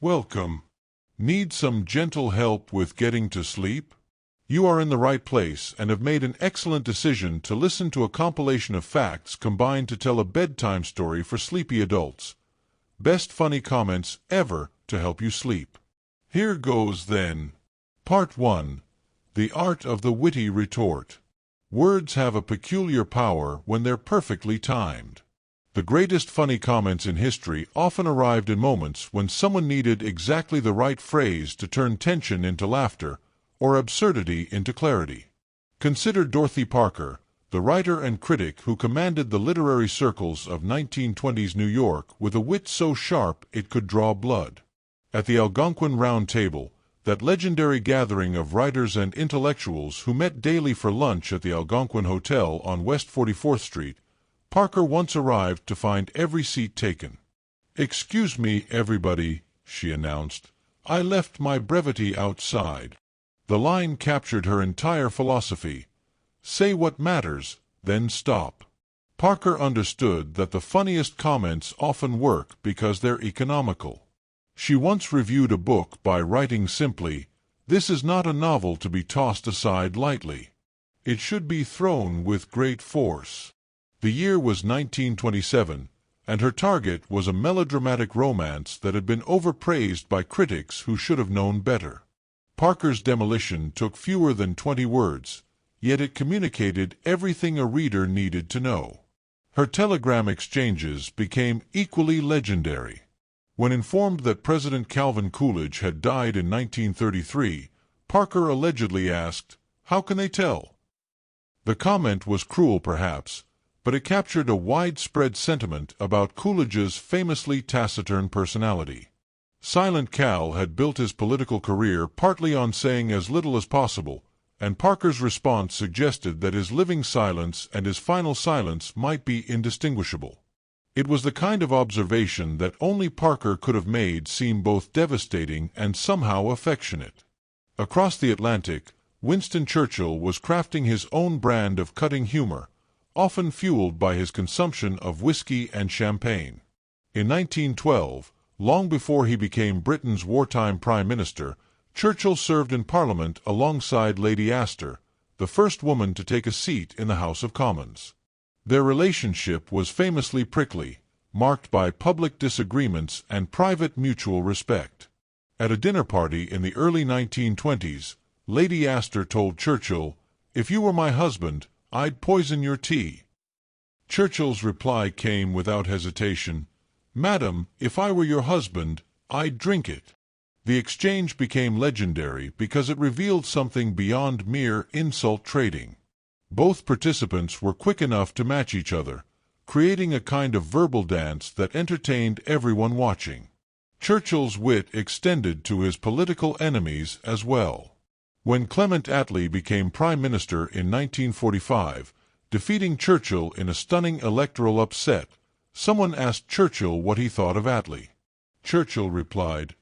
Welcome. Need some gentle help with getting to sleep? You are in the right place and have made an excellent decision to listen to a compilation of facts combined to tell a bedtime story for sleepy adults. Best funny comments ever to help you sleep. Here goes then. Part 1. The Art of the Witty Retort. Words have a peculiar power when they're perfectly timed. The greatest funny comments in history often arrived in moments when someone needed exactly the right phrase to turn tension into laughter or absurdity into clarity. Consider Dorothy Parker, the writer and critic who commanded the literary circles of 1920s New York with a wit so sharp it could draw blood. At the Algonquin Round Table, that legendary gathering of writers and intellectuals who met daily for lunch at the Algonquin Hotel on West 44th Street, Parker once arrived to find every seat taken. "Excuse me, everybody," she announced. "I left my brevity outside." The line captured her entire philosophy. Say what matters, then stop. Parker understood that the funniest comments often work because they're economical. She once reviewed a book by writing simply, "This is not a novel to be tossed aside lightly. It should be thrown with great force." The year was 1927, and her target was a melodramatic romance that had been overpraised by critics who should have known better. Parker's demolition took fewer than 20 words, yet it communicated everything a reader needed to know. Her telegram exchanges became equally legendary. When informed that President Calvin Coolidge had died in 1933, Parker allegedly asked, "How can they tell?" The comment was cruel perhaps, but it captured a widespread sentiment about Coolidge's famously taciturn personality. Silent Cal had built his political career partly on saying as little as possible, and Parker's response suggested that his living silence and his final silence might be indistinguishable. It was the kind of observation that only Parker could have made seem both devastating and somehow affectionate. Across the Atlantic, Winston Churchill was crafting his own brand of cutting humor, often fueled by his consumption of whiskey and champagne. In 1912, long before he became Britain's wartime Prime Minister, Churchill served in Parliament alongside Lady Astor, the first woman to take a seat in the House of Commons. Their relationship was famously prickly, marked by public disagreements and private mutual respect. At a dinner party in the early 1920s, Lady Astor told Churchill, "If you were my husband, I'd poison your tea." Churchill's reply came without hesitation, "Madam, if I were your husband, I'd drink it." The exchange became legendary because it revealed something beyond mere insult trading. Both participants were quick enough to match each other, creating a kind of verbal dance that entertained everyone watching. Churchill's wit extended to his political enemies as well. When Clement Attlee became Prime Minister in 1945, defeating Churchill in a stunning electoral upset, someone asked Churchill what he thought of Attlee. Churchill replied,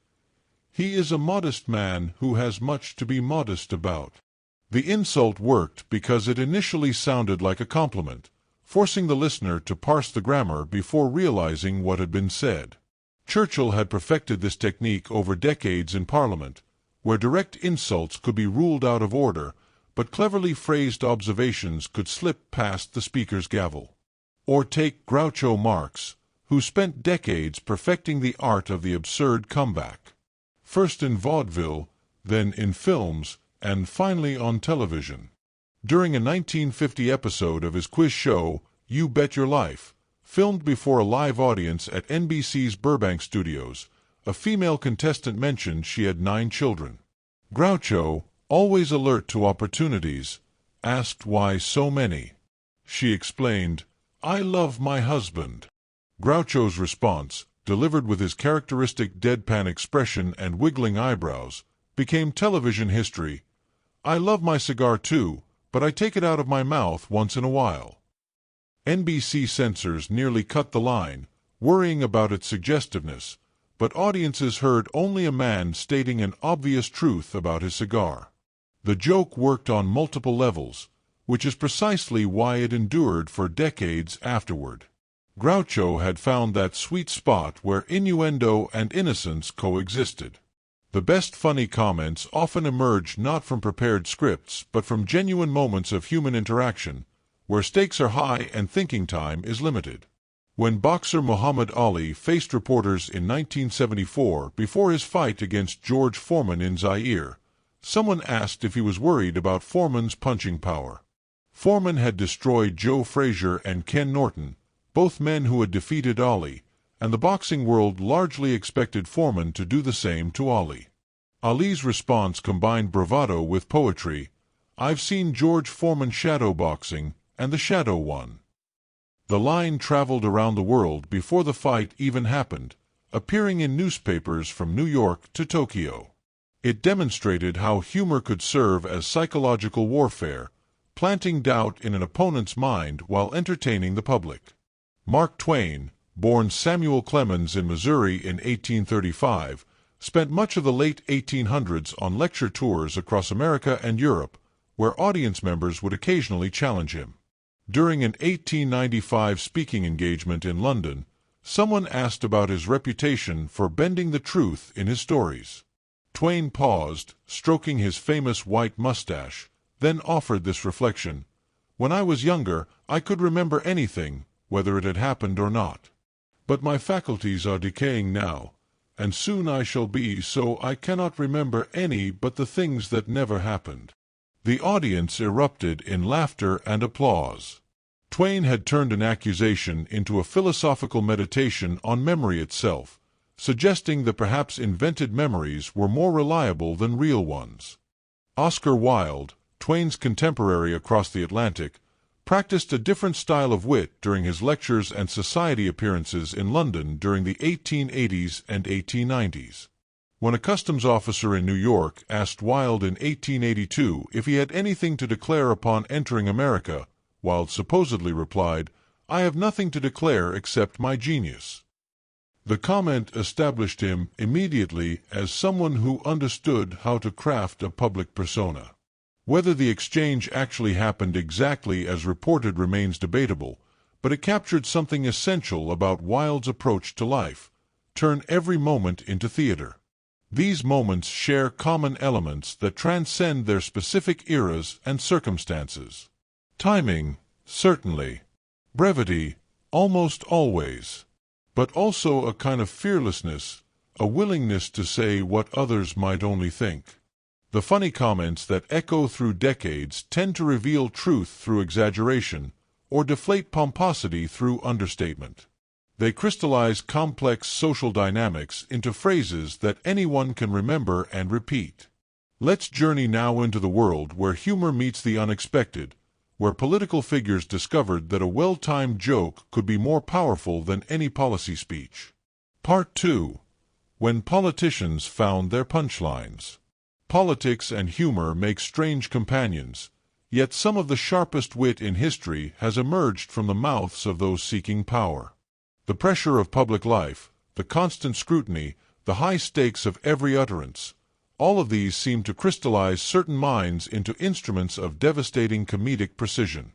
"He is a modest man who has much to be modest about." The insult worked because it initially sounded like a compliment, forcing the listener to parse the grammar before realizing what had been said. Churchill had perfected this technique over decades in Parliament, where direct insults could be ruled out of order, but cleverly phrased observations could slip past the speaker's gavel. Or take Groucho Marx, who spent decades perfecting the art of the absurd comeback. First in vaudeville, then in films, and finally on television. During a 1950 episode of his quiz show, You Bet Your Life, filmed before a live audience at NBC's Burbank studios, a female contestant mentioned she had 9 children. Groucho, always alert to opportunities, asked why so many. She explained, "I love my husband." Groucho's response, delivered with his characteristic deadpan expression and wiggling eyebrows, became television history. "I love my cigar too, but I take it out of my mouth once in a while." NBC censors nearly cut the line, worrying about its suggestiveness, but audiences heard only a man stating an obvious truth about his cigar. The joke worked on multiple levels, which is precisely why it endured for decades afterward. Groucho had found that sweet spot where innuendo and innocence coexisted. The best funny comments often emerge not from prepared scripts but from genuine moments of human interaction, where stakes are high and thinking time is limited. When boxer Muhammad Ali faced reporters in 1974 before his fight against George Foreman in Zaire, someone asked if he was worried about Foreman's punching power. Foreman had destroyed Joe Frazier and Ken Norton, both men who had defeated Ali, and the boxing world largely expected Foreman to do the same to Ali. Ali's response combined bravado with poetry. "I've seen George Foreman shadow boxing, and the shadow won." The line traveled around the world before the fight even happened, appearing in newspapers from New York to Tokyo. It demonstrated how humor could serve as psychological warfare, planting doubt in an opponent's mind while entertaining the public. Mark Twain, born Samuel Clemens in Missouri in 1835, spent much of the late 1800s on lecture tours across America and Europe, where audience members would occasionally challenge him. During an 1895 speaking engagement in London, someone asked about his reputation for bending the truth in his stories. Twain paused, stroking his famous white mustache, then offered this reflection: "When I was younger, I could remember anything, whether it had happened or not. But my faculties are decaying now, and soon I shall be so I cannot remember any but the things that never happened." The audience erupted in laughter and applause. Twain had turned an accusation into a philosophical meditation on memory itself, suggesting that perhaps invented memories were more reliable than real ones. Oscar Wilde, Twain's contemporary across the Atlantic, practiced a different style of wit during his lectures and society appearances in London during the 1880s and 1890s. When a customs officer in New York asked Wilde in 1882 if he had anything to declare upon entering America, Wilde supposedly replied, "I have nothing to declare except my genius." The comment established him immediately as someone who understood how to craft a public persona. Whether the exchange actually happened exactly as reported remains debatable, but it captured something essential about Wilde's approach to life: turn every moment into theater. These moments share common elements that transcend their specific eras and circumstances. Timing, certainly. Brevity, almost always. But also a kind of fearlessness, a willingness to say what others might only think. The funny comments that echo through decades tend to reveal truth through exaggeration, or deflate pomposity through understatement. They crystallize complex social dynamics into phrases that anyone can remember and repeat. Let's journey now into the world where humor meets the unexpected, where political figures discovered that a well-timed joke could be more powerful than any policy speech. Part 2. When politicians found their punchlines. Politics and humor make strange companions, yet some of the sharpest wit in history has emerged from the mouths of those seeking power. The pressure of public life, the constant scrutiny, the high stakes of every utterance, all of these seem to crystallize certain minds into instruments of devastating comedic precision.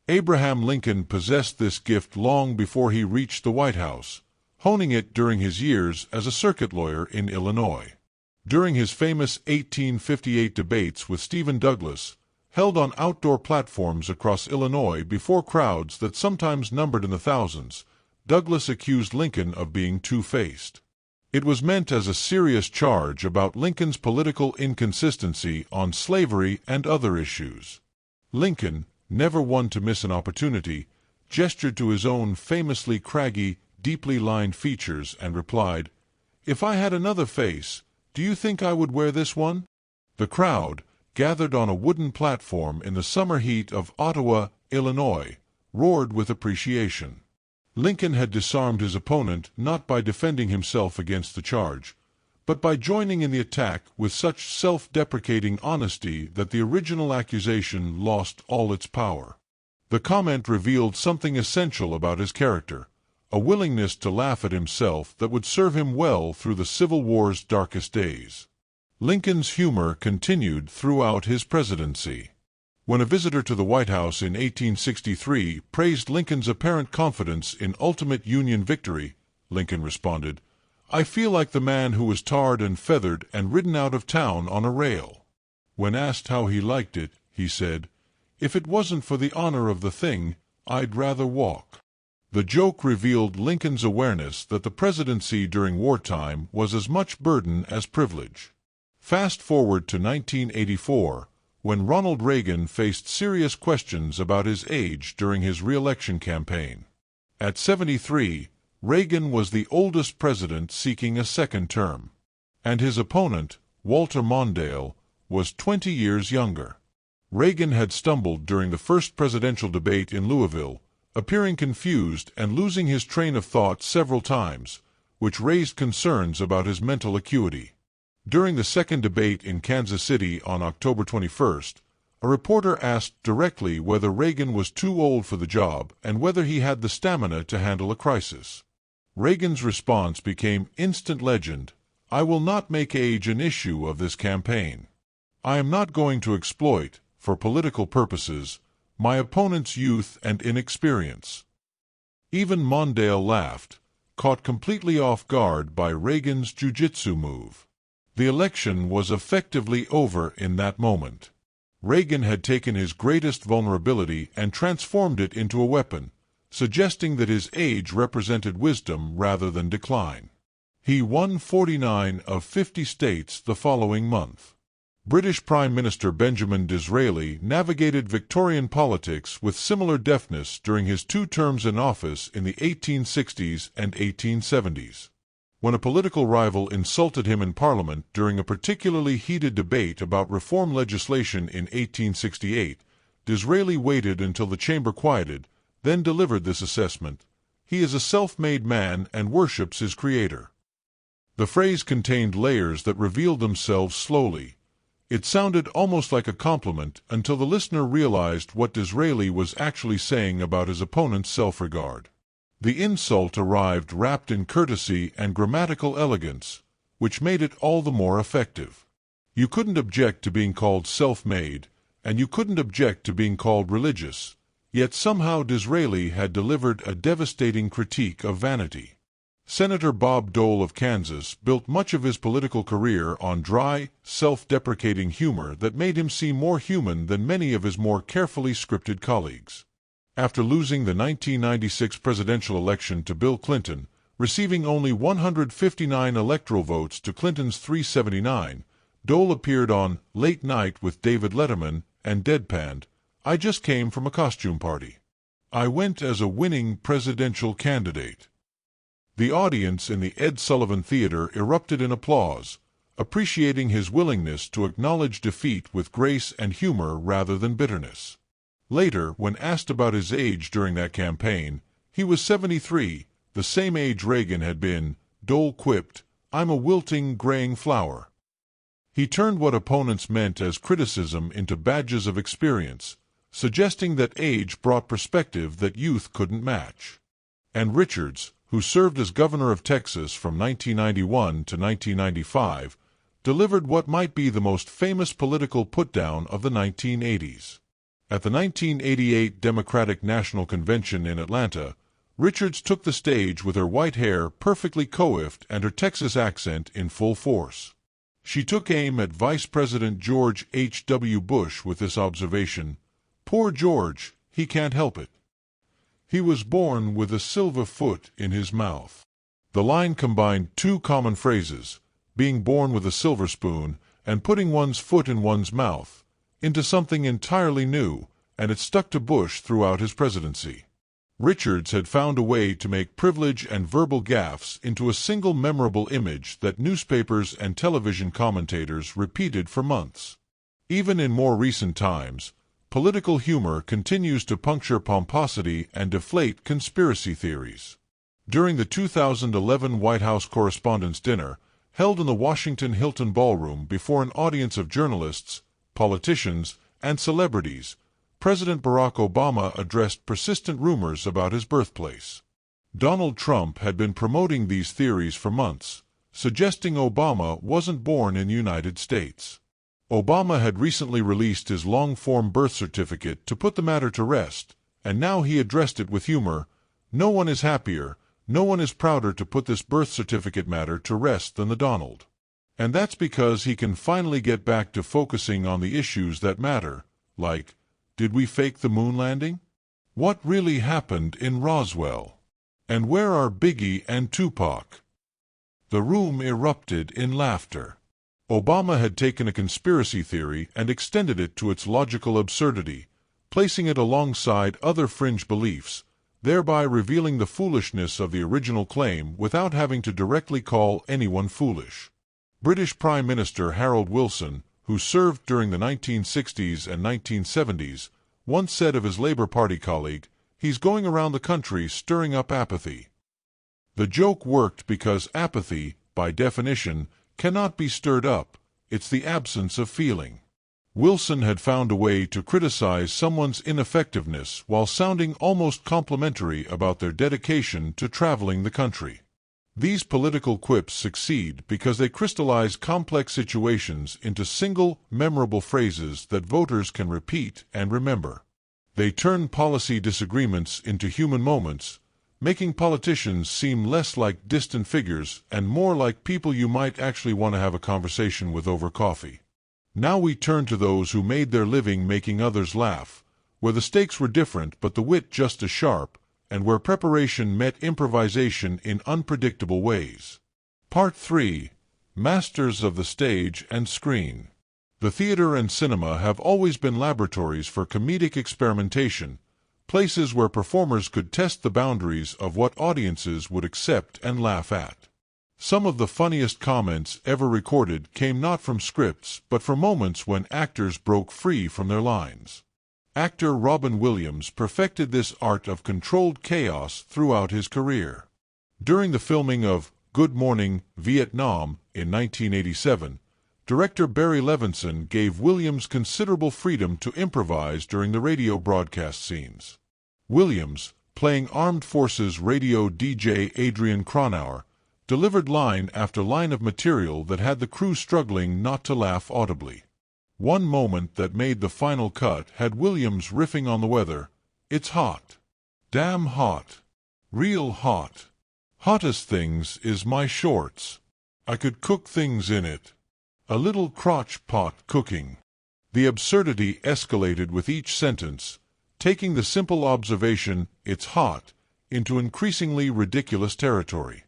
Abraham Lincoln possessed this gift long before he reached the White House, honing it during his years as a circuit lawyer in Illinois. During his famous 1858 debates with Stephen Douglas, held on outdoor platforms across Illinois before crowds that sometimes numbered in the thousands, Douglas accused Lincoln of being two-faced. It was meant as a serious charge about Lincoln's political inconsistency on slavery and other issues. Lincoln, never one to miss an opportunity, gestured to his own famously craggy, deeply lined features and replied, "If I had another face, do you think I would wear this one?" The crowd, gathered on a wooden platform in the summer heat of Ottawa, Illinois, roared with appreciation. Lincoln had disarmed his opponent not by defending himself against the charge, but by joining in the attack with such self-deprecating honesty that the original accusation lost all its power. The comment revealed something essential about his character, a willingness to laugh at himself that would serve him well through the Civil War's darkest days. Lincoln's humor continued throughout his presidency. When a visitor to the White House in 1863 praised Lincoln's apparent confidence in ultimate Union victory, Lincoln responded, "I feel like the man who was tarred and feathered and ridden out of town on a rail." When asked how he liked it, he said, "If it wasn't for the honor of the thing, I'd rather walk." The joke revealed Lincoln's awareness that the presidency during wartime was as much burden as privilege. Fast forward to 1984, when Ronald Reagan faced serious questions about his age during his re-election campaign. At 73, Reagan was the oldest president seeking a second term, and his opponent, Walter Mondale, was 20 years younger. Reagan had stumbled during the first presidential debate in Louisville, appearing confused and losing his train of thought several times, which raised concerns about his mental acuity. During the second debate in Kansas City on October 21st, a reporter asked directly whether Reagan was too old for the job and whether he had the stamina to handle a crisis. Reagan's response became instant legend: "I will not make age an issue of this campaign. I am not going to exploit, for political purposes, my opponent's youth and inexperience." Even Mondale laughed, caught completely off guard by Reagan's jiu-jitsu move. The election was effectively over in that moment. Reagan had taken his greatest vulnerability and transformed it into a weapon, suggesting that his age represented wisdom rather than decline. He won 49 of 50 states the following month. British Prime Minister Benjamin Disraeli navigated Victorian politics with similar deftness during his 2 terms in office in the 1860s and 1870s. When a political rival insulted him in Parliament during a particularly heated debate about reform legislation in 1868, Disraeli waited until the chamber quieted, then delivered this assessment: "He is a self-made man and worships his creator." The phrase contained layers that revealed themselves slowly. It sounded almost like a compliment until the listener realized what Disraeli was actually saying about his opponent's self-regard. The insult arrived wrapped in courtesy and grammatical elegance, which made it all the more effective. You couldn't object to being called self-made, and you couldn't object to being called religious, yet somehow Disraeli had delivered a devastating critique of vanity. Senator Bob Dole of Kansas built much of his political career on dry, self-deprecating humor that made him seem more human than many of his more carefully scripted colleagues. After losing the 1996 presidential election to Bill Clinton, receiving only 159 electoral votes to Clinton's 379, Dole appeared on Late Night with David Letterman and deadpanned, "I just came from a costume party. I went as a winning presidential candidate." The audience in the Ed Sullivan Theater erupted in applause, appreciating his willingness to acknowledge defeat with grace and humor rather than bitterness. Later, when asked about his age during that campaign, he was 73, the same age Reagan had been. Dole quipped, "I'm a wilting, graying flower." He turned what opponents meant as criticism into badges of experience, suggesting that age brought perspective that youth couldn't match. And Richards, who served as governor of Texas from 1991 to 1995, delivered what might be the most famous political put-down of the 1980s. At the 1988 Democratic National Convention in Atlanta, Richards took the stage with her white hair perfectly coiffed and her Texas accent in full force. She took aim at Vice President George H.W. Bush with this observation, "Poor George, he can't help it. He was born with a silver foot in his mouth." The line combined 2 common phrases, being born with a silver spoon and putting one's foot in one's mouth, into something entirely new, and it stuck to Bush throughout his presidency. Richards had found a way to make privilege and verbal gaffes into a single memorable image that newspapers and television commentators repeated for months. Even in more recent times, political humor continues to puncture pomposity and deflate conspiracy theories. During the 2011 White House Correspondents' Dinner, held in the Washington Hilton Ballroom before an audience of journalists, politicians, and celebrities, President Barack Obama addressed persistent rumors about his birthplace. Donald Trump had been promoting these theories for months, suggesting Obama wasn't born in the United States. Obama had recently released his long-form birth certificate to put the matter to rest, and now he addressed it with humor. No one is happier, no one is prouder to put this birth certificate matter to rest than the Donald. And that's because he can finally get back to focusing on the issues that matter, like, did we fake the moon landing? What really happened in Roswell? And where are Biggie and Tupac? The room erupted in laughter. Obama had taken a conspiracy theory and extended it to its logical absurdity, placing it alongside other fringe beliefs, thereby revealing the foolishness of the original claim without having to directly call anyone foolish. British Prime Minister Harold Wilson, who served during the 1960s and 1970s, once said of his Labour Party colleague, "He's going around the country stirring up apathy." The joke worked because apathy, by definition, cannot be stirred up. It's the absence of feeling. Wilson had found a way to criticize someone's ineffectiveness while sounding almost complimentary about their dedication to traveling the country. These political quips succeed because they crystallize complex situations into single, memorable phrases that voters can repeat and remember. They turn policy disagreements into human moments, making politicians seem less like distant figures and more like people you might actually want to have a conversation with over coffee. Now we turn to those who made their living making others laugh, where the stakes were different but the wit just as sharp, and where preparation met improvisation in unpredictable ways. Part 3. Masters of the Stage and Screen. The theater and cinema have always been laboratories for comedic experimentation, places where performers could test the boundaries of what audiences would accept and laugh at. Some of the funniest comments ever recorded came not from scripts but from moments when actors broke free from their lines. Actor Robin Williams perfected this art of controlled chaos throughout his career. During the filming of Good Morning, Vietnam in 1987, director Barry Levinson gave Williams considerable freedom to improvise during the radio broadcast scenes. Williams, playing Armed Forces radio DJ Adrian Cronauer, delivered line after line of material that had the crew struggling not to laugh audibly. One moment that made the final cut had Williams riffing on the weather. "It's hot. Damn hot. Real hot. Hottest things is my shorts. I could cook things in it. A little crotch pot cooking." The absurdity escalated with each sentence, taking the simple observation, "it's hot," into increasingly ridiculous territory.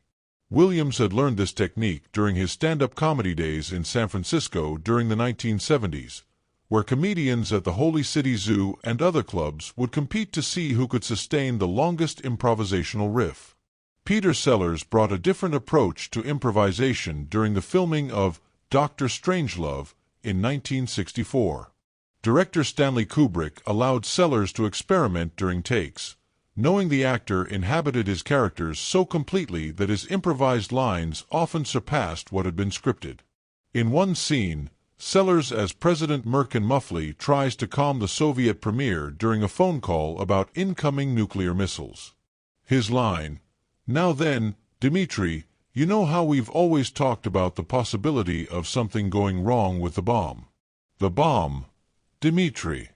Williams had learned this technique during his stand-up comedy days in San Francisco during the 1970s, where comedians at the Holy City Zoo and other clubs would compete to see who could sustain the longest improvisational riff. Peter Sellers brought a different approach to improvisation during the filming of Dr. Strangelove in 1964. Director Stanley Kubrick allowed Sellers to experiment during takes, knowing the actor inhabited his characters so completely that his improvised lines often surpassed what had been scripted. In one scene, Sellers as President Merkin Muffley tries to calm the Soviet premier during a phone call about incoming nuclear missiles. His line, "Now then, Dmitri, you know how we've always talked about the possibility of something going wrong with the bomb. The bomb, Dmitri.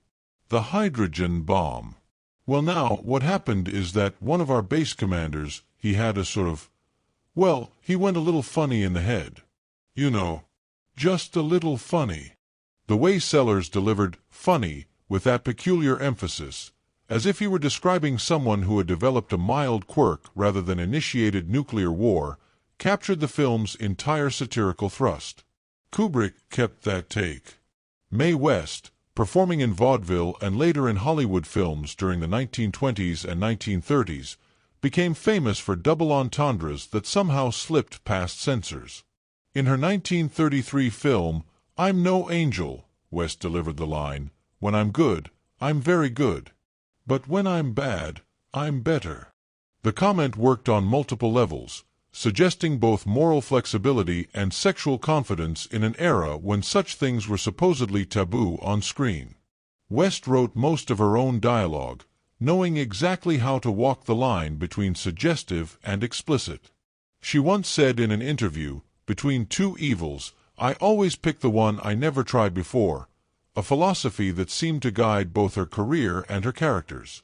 The hydrogen bomb. Well now, what happened is that one of our base commanders, he had a sort of, well, he went a little funny in the head. You know, just a little funny." The way Sellers delivered "funny" with that peculiar emphasis, as if he were describing someone who had developed a mild quirk rather than initiated nuclear war, captured the film's entire satirical thrust. Kubrick kept that take. Mae West, performing in vaudeville and later in Hollywood films during the 1920s and 1930s, became famous for double entendres that somehow slipped past censors. In her 1933 film, I'm No Angel, West delivered the line, "When I'm good, I'm very good. But when I'm bad, I'm better." The comment worked on multiple levels, suggesting both moral flexibility and sexual confidence in an era when such things were supposedly taboo on screen. West wrote most of her own dialogue, knowing exactly how to walk the line between suggestive and explicit. She once said in an interview, "Between two evils, I always pick the one I never tried before, a philosophy that seemed to guide both her career and her characters.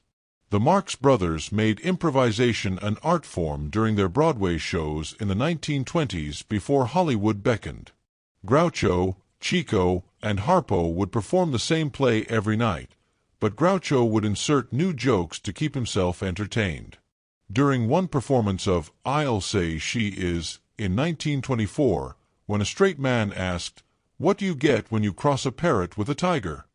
The Marx Brothers made improvisation an art form during their Broadway shows in the 1920s before Hollywood beckoned. Groucho, Chico, and Harpo would perform the same play every night, but Groucho would insert new jokes to keep himself entertained. During one performance of I'll Say She Is in 1924, when a straight man asked, "What do you get when you cross a parrot with a tiger?"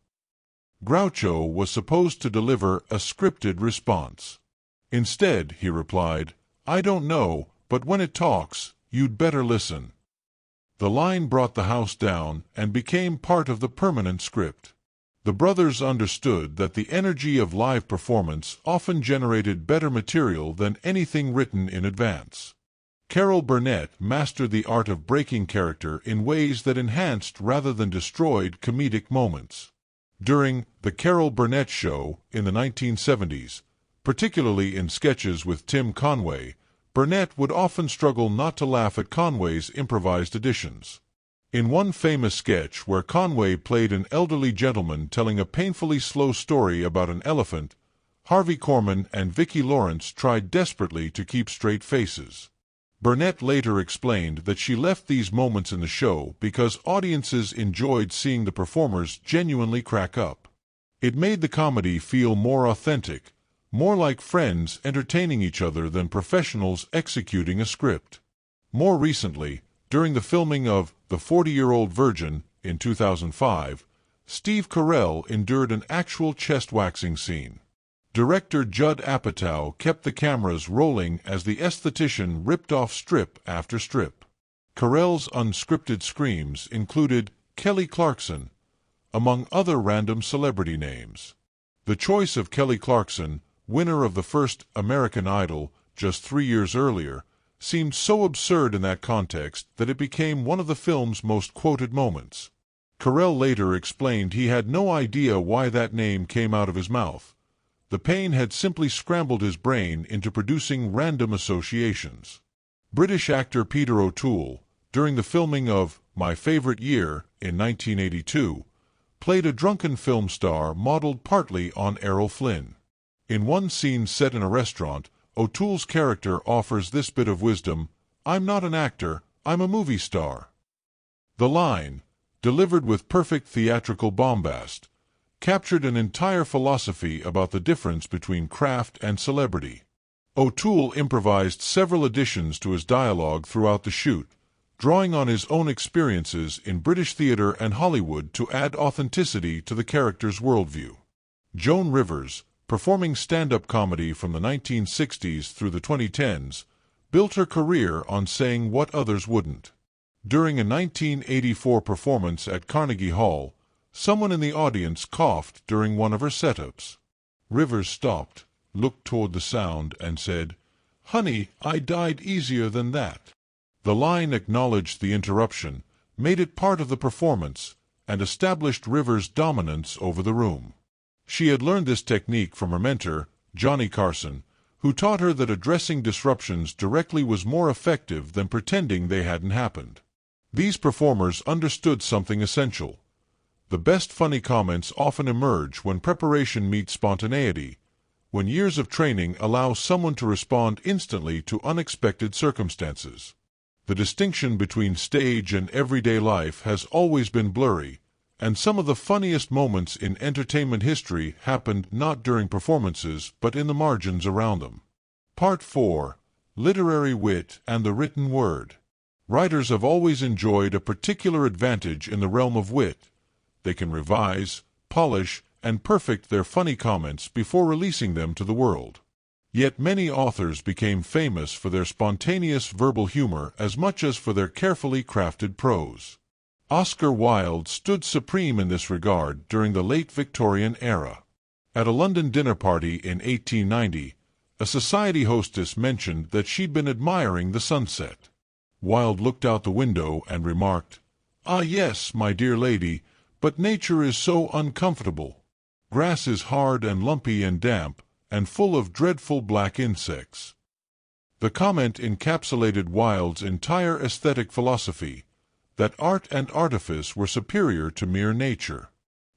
Groucho was supposed to deliver a scripted response. Instead, he replied, "I don't know, but when it talks, you'd better listen." The line brought the house down and became part of the permanent script. The brothers understood that the energy of live performance often generated better material than anything written in advance. Carol Burnett mastered the art of breaking character in ways that enhanced rather than destroyed comedic moments. During The Carol Burnett Show in the 1970s, particularly in sketches with Tim Conway, Burnett would often struggle not to laugh at Conway's improvised additions. In one famous sketch where Conway played an elderly gentleman telling a painfully slow story about an elephant, Harvey Korman and Vicki Lawrence tried desperately to keep straight faces. Burnett later explained that she left these moments in the show because audiences enjoyed seeing the performers genuinely crack up. It made the comedy feel more authentic, more like friends entertaining each other than professionals executing a script. More recently, during the filming of The 40-Year-Old Virgin in 2005, Steve Carell endured an actual chest-waxing scene. Director Judd Apatow kept the cameras rolling as the esthetician ripped off strip after strip. Carell's unscripted screams included Kelly Clarkson, among other random celebrity names. The choice of Kelly Clarkson, winner of the first American Idol just 3 years earlier, seemed so absurd in that context that it became one of the film's most quoted moments. Carell later explained he had no idea why that name came out of his mouth. The pain had simply scrambled his brain into producing random associations. British actor Peter O'Toole, during the filming of My Favorite Year in 1982, played a drunken film star modeled partly on Errol Flynn. In one scene set in a restaurant, O'Toole's character offers this bit of wisdom, "I'm not an actor, I'm a movie star." The line, delivered with perfect theatrical bombast, captured an entire philosophy about the difference between craft and celebrity. O'Toole improvised several additions to his dialogue throughout the shoot, drawing on his own experiences in British theatre and Hollywood to add authenticity to the character's worldview. Joan Rivers, performing stand-up comedy from the 1960s through the 2010s, built her career on saying what others wouldn't. During a 1984 performance at Carnegie Hall, someone in the audience coughed during one of her setups. Rivers stopped, looked toward the sound, and said, "Honey, I died easier than that." The line acknowledged the interruption, made it part of the performance, and established Rivers' dominance over the room. She had learned this technique from her mentor, Johnny Carson, who taught her that addressing disruptions directly was more effective than pretending they hadn't happened. These performers understood something essential. The best funny comments often emerge when preparation meets spontaneity, when years of training allow someone to respond instantly to unexpected circumstances. The distinction between stage and everyday life has always been blurry, and some of the funniest moments in entertainment history happened not during performances but in the margins around them. Part 4. Literary Wit and the Written Word. Writers have always enjoyed a particular advantage in the realm of wit. They can revise, polish, and perfect their funny comments before releasing them to the world. Yet many authors became famous for their spontaneous verbal humor as much as for their carefully crafted prose. Oscar Wilde stood supreme in this regard during the late Victorian era. At a London dinner party in 1890, a society hostess mentioned that she'd been admiring the sunset. Wilde looked out the window and remarked, "Ah yes, my dear lady, but nature is so uncomfortable. Grass is hard and lumpy and damp, and full of dreadful black insects." The comment encapsulated Wilde's entire aesthetic philosophy, that art and artifice were superior to mere nature.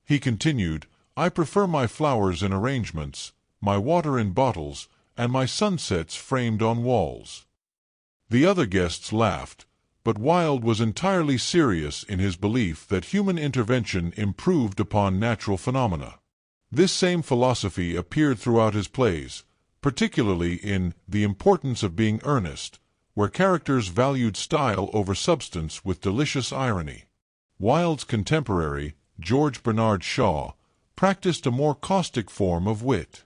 He continued, "I prefer my flowers in arrangements, my water in bottles, and my sunsets framed on walls." The other guests laughed, but Wilde was entirely serious in his belief that human intervention improved upon natural phenomena. This same philosophy appeared throughout his plays, particularly in The Importance of Being Earnest, where characters valued style over substance with delicious irony. Wilde's contemporary, George Bernard Shaw, practiced a more caustic form of wit.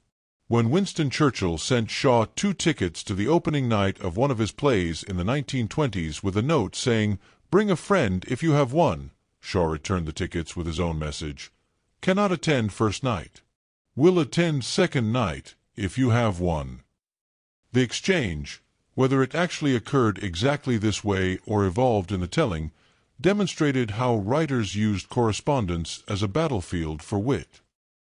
When Winston Churchill sent Shaw 2 tickets to the opening night of one of his plays in the 1920s with a note saying, "Bring a friend if you have one," Shaw returned the tickets with his own message, "Cannot attend first night. Will attend second night if you have one." The exchange, whether it actually occurred exactly this way or evolved in the telling, demonstrated how writers used correspondence as a battlefield for wit.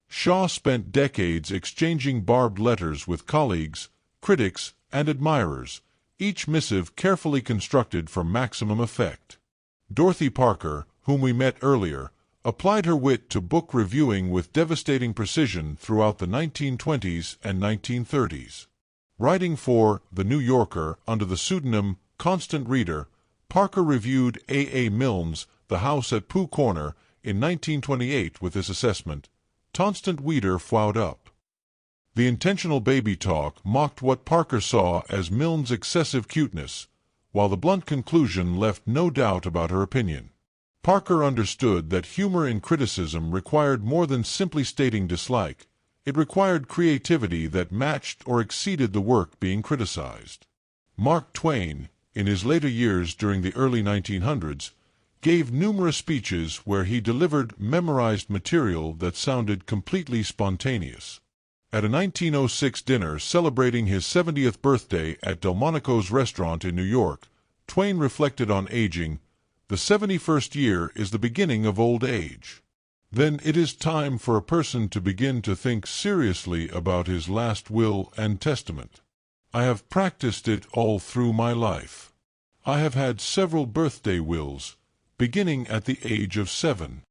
Shaw spent decades exchanging barbed letters with colleagues, critics, and admirers, each missive carefully constructed for maximum effect. Dorothy Parker, whom we met earlier, applied her wit to book reviewing with devastating precision throughout the 1920s and 1930s. Writing for The New Yorker under the pseudonym Constant Reader, Parker reviewed A. A. Milne's The House at Pooh Corner in 1928 with this assessment: "Tonstant Weeder fwowed up." The intentional baby talk mocked what Parker saw as Milne's excessive cuteness, while the blunt conclusion left no doubt about her opinion. Parker understood that humor in criticism required more than simply stating dislike. It required creativity that matched or exceeded the work being criticized. Mark Twain, in his later years during the early 1900s, gave numerous speeches where he delivered memorized material that sounded completely spontaneous. At a 1906 dinner celebrating his 70th birthday at Delmonico's restaurant in New York, Twain reflected on aging. "The 71st year is the beginning of old age. Then it is time for a person to begin to think seriously about his last will and testament. I have practiced it all through my life. I have had several birthday wills, beginning at the age of 7.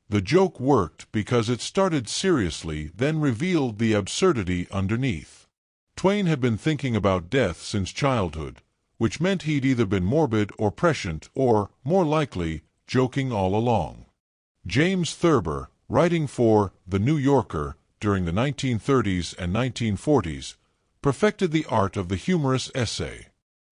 The joke worked because it started seriously, then revealed the absurdity underneath." Twain had been thinking about death since childhood, which meant he'd either been morbid or prescient or, more likely, joking all along. James Thurber, writing for The New Yorker during the 1930s and 1940s, perfected the art of the humorous essay.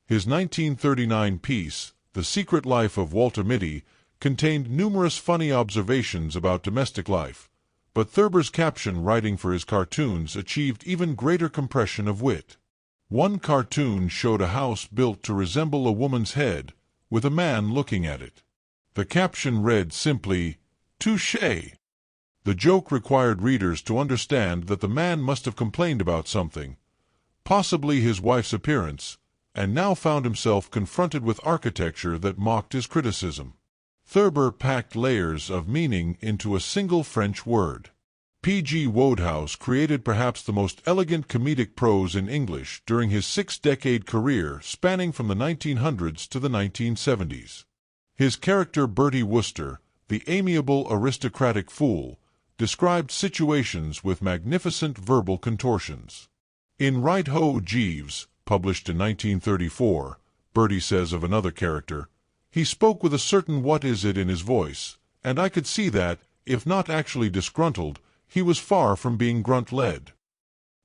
His 1939 piece, The Secret Life of Walter Mitty, contained numerous funny observations about domestic life, but Thurber's caption writing for his cartoons achieved even greater compression of wit. One cartoon showed a house built to resemble a woman's head, with a man looking at it. The caption read simply, "Touché." The joke required readers to understand that the man must have complained about something, possibly his wife's appearance, and now found himself confronted with architecture that mocked his criticism. Thurber packed layers of meaning into a single French word. P. G. Wodehouse created perhaps the most elegant comedic prose in English during his 6-decade career spanning from the 1900s to the 1970s. His character Bertie Wooster, the amiable aristocratic fool, described situations with magnificent verbal contortions. In Right Ho Jeeves, published in 1934, Bertie says of another character, "He spoke with a certain what-is-it in his voice, and I could see that, if not actually disgruntled, he was far from being grunt-led."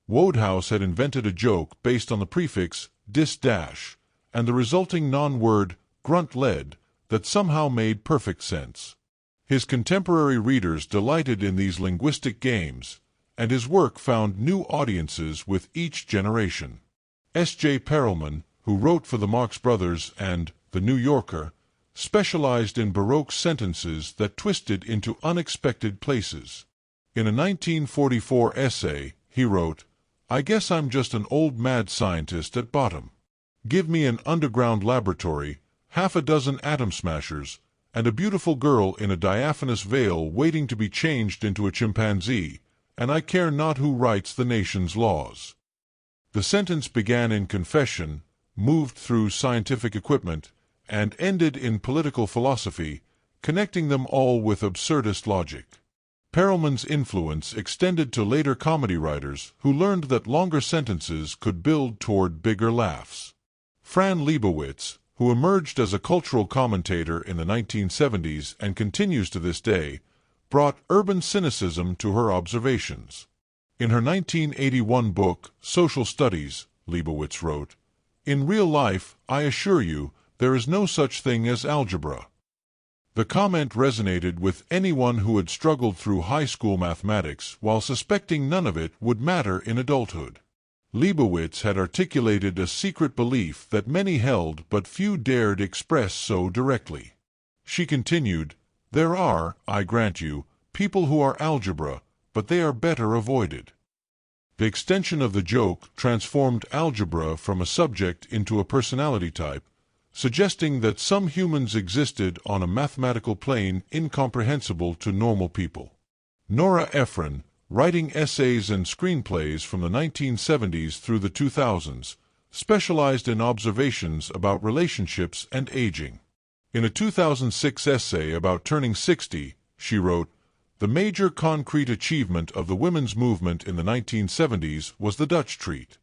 Wodehouse had invented a joke based on the prefix dis-dash and the resulting non-word grunt-led that somehow made perfect sense. His contemporary readers delighted in these linguistic games, and his work found new audiences with each generation. S. J. Perelman, who wrote for the Marx Brothers and The New Yorker, specialized in Baroque sentences that twisted into unexpected places. In a 1944 essay, he wrote, "I guess I'm just an old mad scientist at bottom. Give me an underground laboratory, half a dozen atom smashers, and a beautiful girl in a diaphanous veil waiting to be changed into a chimpanzee, and I care not who writes the nation's laws." The sentence began in confession, moved through scientific equipment, and ended in political philosophy, connecting them all with absurdist logic. Perelman's influence extended to later comedy writers who learned that longer sentences could build toward bigger laughs. Fran Lebowitz, who emerged as a cultural commentator in the 1970s and continues to this day, brought urban cynicism to her observations. In her 1981 book, Social Studies, Lebowitz wrote, "In real life, I assure you, there is no such thing as algebra." The comment resonated with anyone who had struggled through high school mathematics while suspecting none of it would matter in adulthood. Lebowitz had articulated a secret belief that many held but few dared express so directly. She continued, "There are, I grant you, people who are algebra, but they are better avoided." The extension of the joke transformed algebra from a subject into a personality type, suggesting that some humans existed on a mathematical plane incomprehensible to normal people. Nora Ephron, writing essays and screenplays from the 1970s through the 2000s, specialized in observations about relationships and aging. In a 2006 essay about turning 60, she wrote, "The major concrete achievement of the women's movement in the 1970s was the Dutch treat."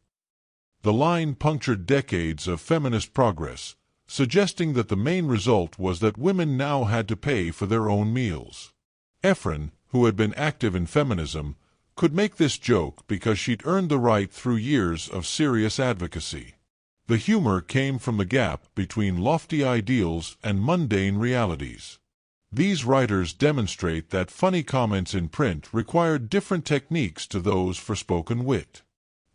The line punctured decades of feminist progress, suggesting that the main result was that women now had to pay for their own meals. Ephron, who had been active in feminism, could make this joke because she'd earned the right through years of serious advocacy. The humor came from the gap between lofty ideals and mundane realities. These writers demonstrate that funny comments in print required different techniques to those for spoken wit.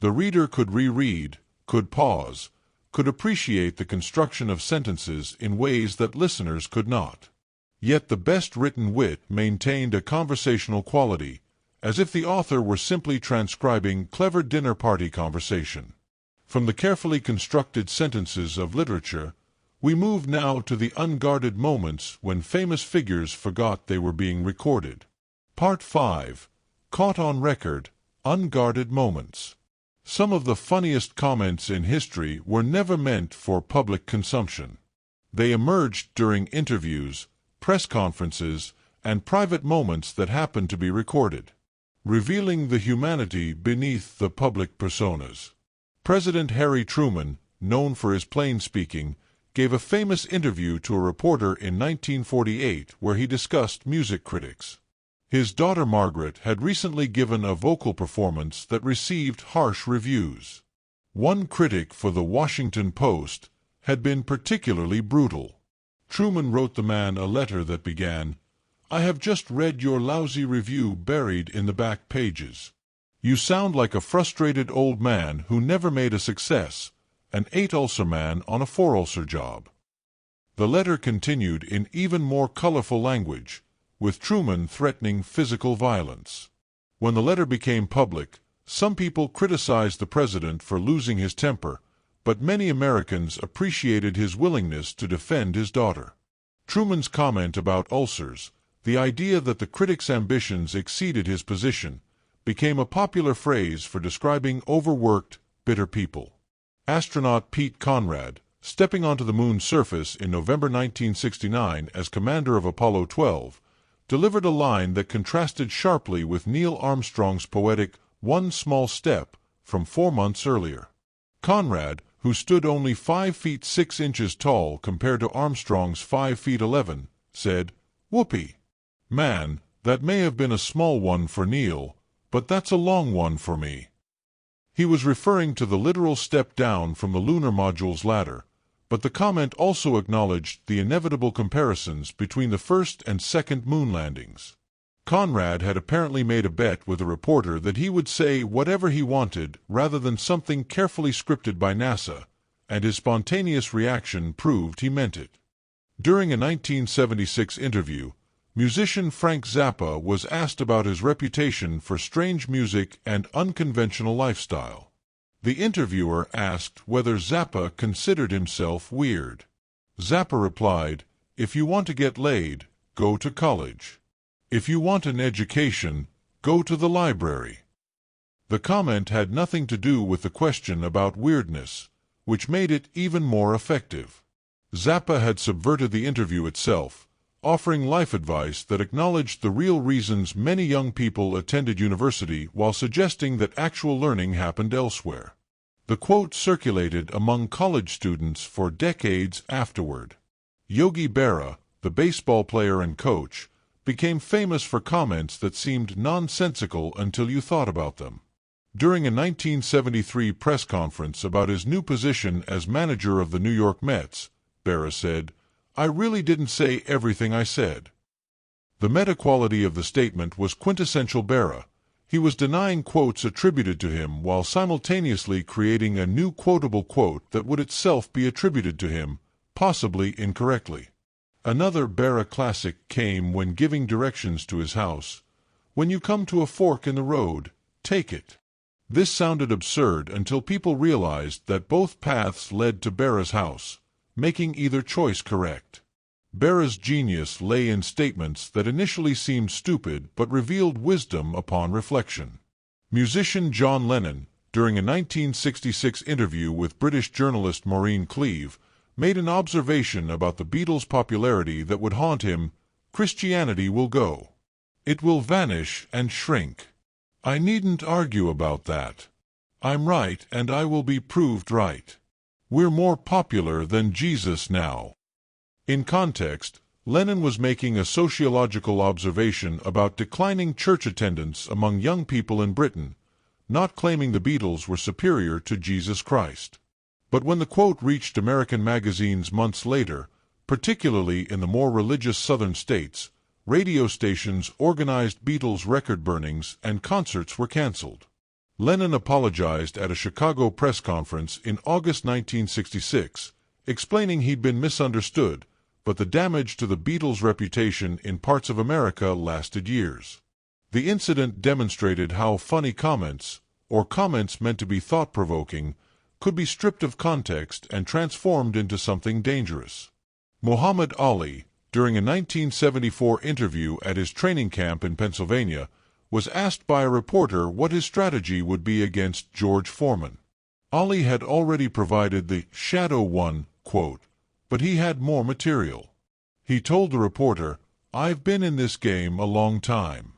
The reader could reread, could pause, could appreciate the construction of sentences in ways that listeners could not. Yet the best written wit maintained a conversational quality, as if the author were simply transcribing clever dinner party conversation. From the carefully constructed sentences of literature, we move now to the unguarded moments when famous figures forgot they were being recorded. Part 5. Caught on Record, Unguarded Moments. Some of the funniest comments in history were never meant for public consumption. They emerged during interviews, press conferences, and private moments that happened to be recorded, revealing the humanity beneath the public personas. President Harry Truman, known for his plain speaking, gave a famous interview to a reporter in 1948 where he discussed music critics. His daughter Margaret had recently given a vocal performance that received harsh reviews. One critic for the Washington Post had been particularly brutal. Truman wrote the man a letter that began, "I have just read your lousy review buried in the back pages. You sound like a frustrated old man who never made a success, an 8-ulcer man on a 4-ulcer job." The letter continued in even more colorful language, with Truman threatening physical violence. When the letter became public, some people criticized the president for losing his temper, but many Americans appreciated his willingness to defend his daughter. Truman's comment about ulcers, the idea that the critic's ambitions exceeded his position, became a popular phrase for describing overworked, bitter people. Astronaut Pete Conrad, stepping onto the moon's surface in November 1969 as commander of Apollo 12, delivered a line that contrasted sharply with Neil Armstrong's poetic "one small step" from 4 months earlier. Conrad, who stood only 5 feet 6 inches tall compared to Armstrong's 5 feet 11, said, "Whoopee. Man, that may have been a small one for Neil, but that's a long one for me." He was referring to the literal step down from the lunar module's ladder, but the comment also acknowledged the inevitable comparisons between the first and second moon landings. Conrad had apparently made a bet with a reporter that he would say whatever he wanted rather than something carefully scripted by NASA, and his spontaneous reaction proved he meant it. During a 1976 interview, musician Frank Zappa was asked about his reputation for strange music and unconventional lifestyle. The interviewer asked whether Zappa considered himself weird. Zappa replied, "If you want to get laid, go to college. If you want an education, go to the library." The comment had nothing to do with the question about weirdness, which made it even more effective. Zappa had subverted the interview itself, offering life advice that acknowledged the real reasons many young people attended university while suggesting that actual learning happened elsewhere. The quote circulated among college students for decades afterward. Yogi Berra, the baseball player and coach, became famous for comments that seemed nonsensical until you thought about them. During a 1973 press conference about his new position as manager of the New York Mets, Berra said, "I really didn't say everything I said." The meta-quality of the statement was quintessential Berra. He was denying quotes attributed to him while simultaneously creating a new quotable quote that would itself be attributed to him, possibly incorrectly. Another Berra classic came when giving directions to his house. "When you come to a fork in the road, take it." This sounded absurd until people realized that both paths led to Berra's house, making either choice correct. Berra's genius lay in statements that initially seemed stupid but revealed wisdom upon reflection. Musician John Lennon, during a 1966 interview with British journalist Maureen Cleave, made an observation about the Beatles' popularity that would haunt him: "Christianity will go. It will vanish and shrink. I needn't argue about that. I'm right and I will be proved right. We're more popular than Jesus now." In context, Lennon was making a sociological observation about declining church attendance among young people in Britain, not claiming the Beatles were superior to Jesus Christ. But when the quote reached American magazines months later, particularly in the more religious southern states, radio stations organized Beatles record burnings and concerts were canceled. Lennon apologized at a Chicago press conference in August 1966, explaining he'd been misunderstood, but the damage to the Beatles' reputation in parts of America lasted years. The incident demonstrated how funny comments, or comments meant to be thought-provoking, could be stripped of context and transformed into something dangerous. Muhammad Ali, during a 1974 interview at his training camp in Pennsylvania, was asked by a reporter what his strategy would be against George Foreman. Ali had already provided the "Shadow One" quote, but he had more material. He told the reporter, "I've been in this game a long time.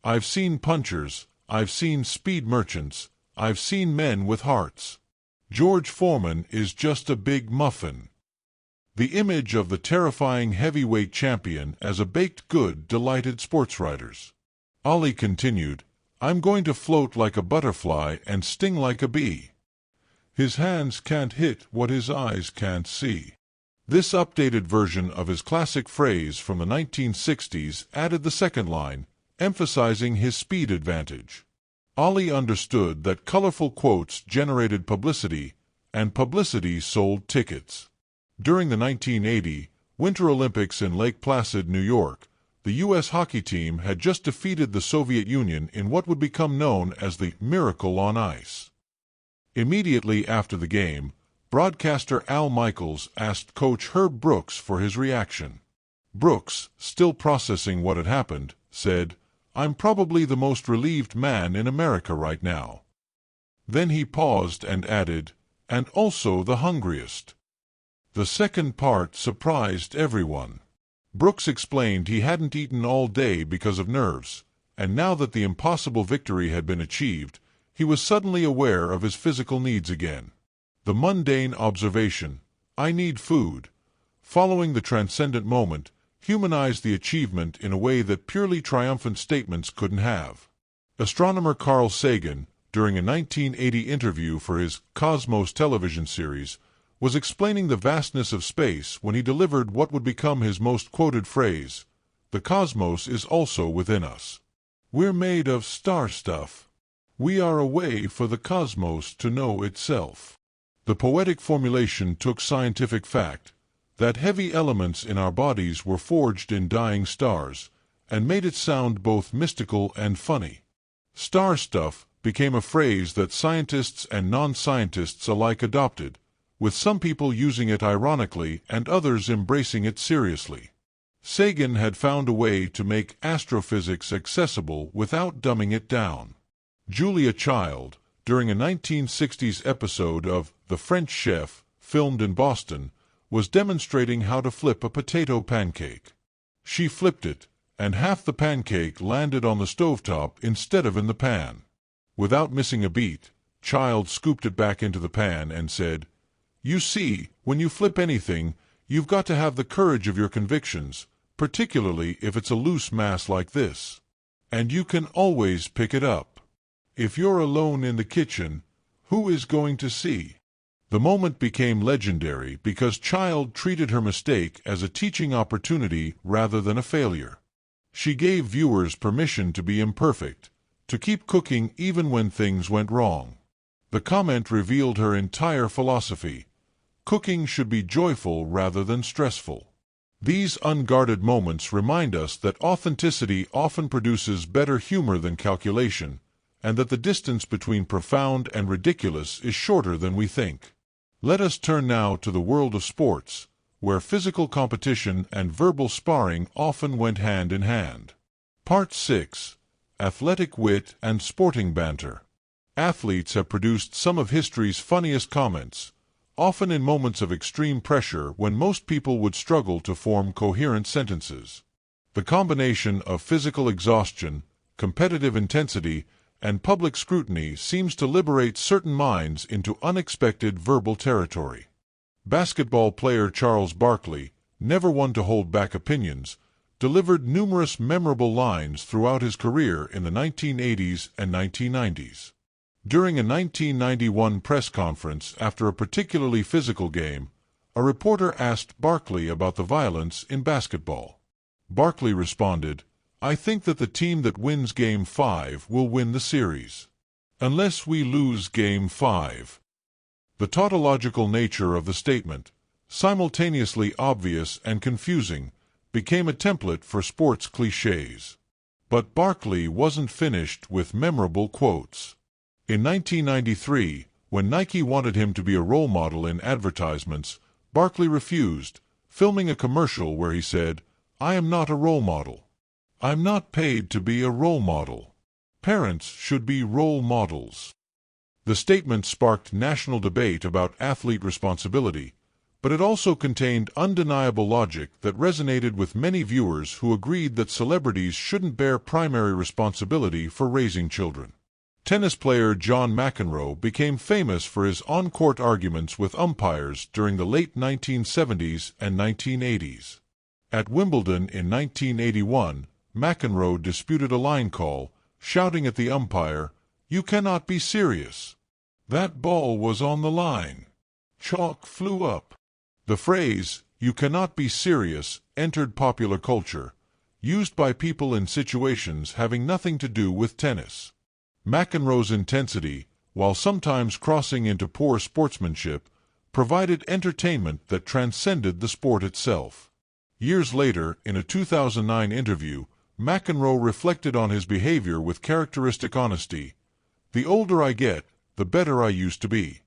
I've seen punchers, I've seen speed merchants, I've seen men with hearts. George Foreman is just a big muffin." The image of the terrifying heavyweight champion as a baked good delighted sportswriters. Ali continued, "I'm going to float like a butterfly and sting like a bee. His hands can't hit what his eyes can't see." This updated version of his classic phrase from the 1960s added the second line, emphasizing his speed advantage. Ali understood that colorful quotes generated publicity, and publicity sold tickets. During the 1980 Winter Olympics in Lake Placid, New York, the U.S. hockey team had just defeated the Soviet Union in what would become known as the Miracle on Ice. Immediately after the game, broadcaster Al Michaels asked coach Herb Brooks for his reaction. Brooks, still processing what had happened, said, "I'm probably the most relieved man in America right now." Then he paused and added, "And also the hungriest." The second part surprised everyone. Brooks explained he hadn't eaten all day because of nerves, and now that the impossible victory had been achieved, he was suddenly aware of his physical needs again. The mundane observation, "I need food," following the transcendent moment, humanized the achievement in a way that purely triumphant statements couldn't have. Astronomer Carl Sagan, during a 1980 interview for his Cosmos television series, was explaining the vastness of space when he delivered what would become his most quoted phrase, "The cosmos is also within us. We're made of star stuff. We are a way for the cosmos to know itself." The poetic formulation took scientific fact, that heavy elements in our bodies were forged in dying stars, and made it sound both mystical and funny. Star stuff became a phrase that scientists and non-scientists alike adopted, with some people using it ironically and others embracing it seriously. Sagan had found a way to make astrophysics accessible without dumbing it down. Julia Child, during a 1960s episode of The French Chef, filmed in Boston, was demonstrating how to flip a potato pancake. She flipped it, and half the pancake landed on the stovetop instead of in the pan. Without missing a beat, Child scooped it back into the pan and said, "You see, when you flip anything, you've got to have the courage of your convictions, particularly if it's a loose mass like this. And you can always pick it up. If you're alone in the kitchen, who is going to see?" The moment became legendary because Child treated her mistake as a teaching opportunity rather than a failure. She gave viewers permission to be imperfect, to keep cooking even when things went wrong. The comment revealed her entire philosophy. Cooking should be joyful rather than stressful. These unguarded moments remind us that authenticity often produces better humor than calculation, and that the distance between profound and ridiculous is shorter than we think. Let us turn now to the world of sports, where physical competition and verbal sparring often went hand in hand. Part 6. Athletic Wit and Sporting Banter. Athletes have produced some of history's funniest comments, often in moments of extreme pressure when most people would struggle to form coherent sentences. The combination of physical exhaustion, competitive intensity, and public scrutiny seems to liberate certain minds into unexpected verbal territory. Basketball player Charles Barkley, never one to hold back opinions, delivered numerous memorable lines throughout his career in the 1980s and 1990s. During a 1991 press conference after a particularly physical game, a reporter asked Barkley about the violence in basketball. Barkley responded, "I think that the team that wins Game 5 will win the series. Unless we lose Game 5. The tautological nature of the statement, simultaneously obvious and confusing, became a template for sports cliches. But Barkley wasn't finished with memorable quotes. In 1993, when Nike wanted him to be a role model in advertisements, Barkley refused, filming a commercial where he said, "I am not a role model. I'm not paid to be a role model. Parents should be role models." The statement sparked national debate about athlete responsibility, but it also contained undeniable logic that resonated with many viewers who agreed that celebrities shouldn't bear primary responsibility for raising children. Tennis player John McEnroe became famous for his on-court arguments with umpires during the late 1970s and 1980s. At Wimbledon in 1981, McEnroe disputed a line call, shouting at the umpire, "You cannot be serious. That ball was on the line. Chalk flew up." The phrase, "you cannot be serious," entered popular culture, used by people in situations having nothing to do with tennis. McEnroe's intensity, while sometimes crossing into poor sportsmanship, provided entertainment that transcended the sport itself. Years later, in a 2009 interview, McEnroe reflected on his behavior with characteristic honesty. "The older I get, the better I used to be."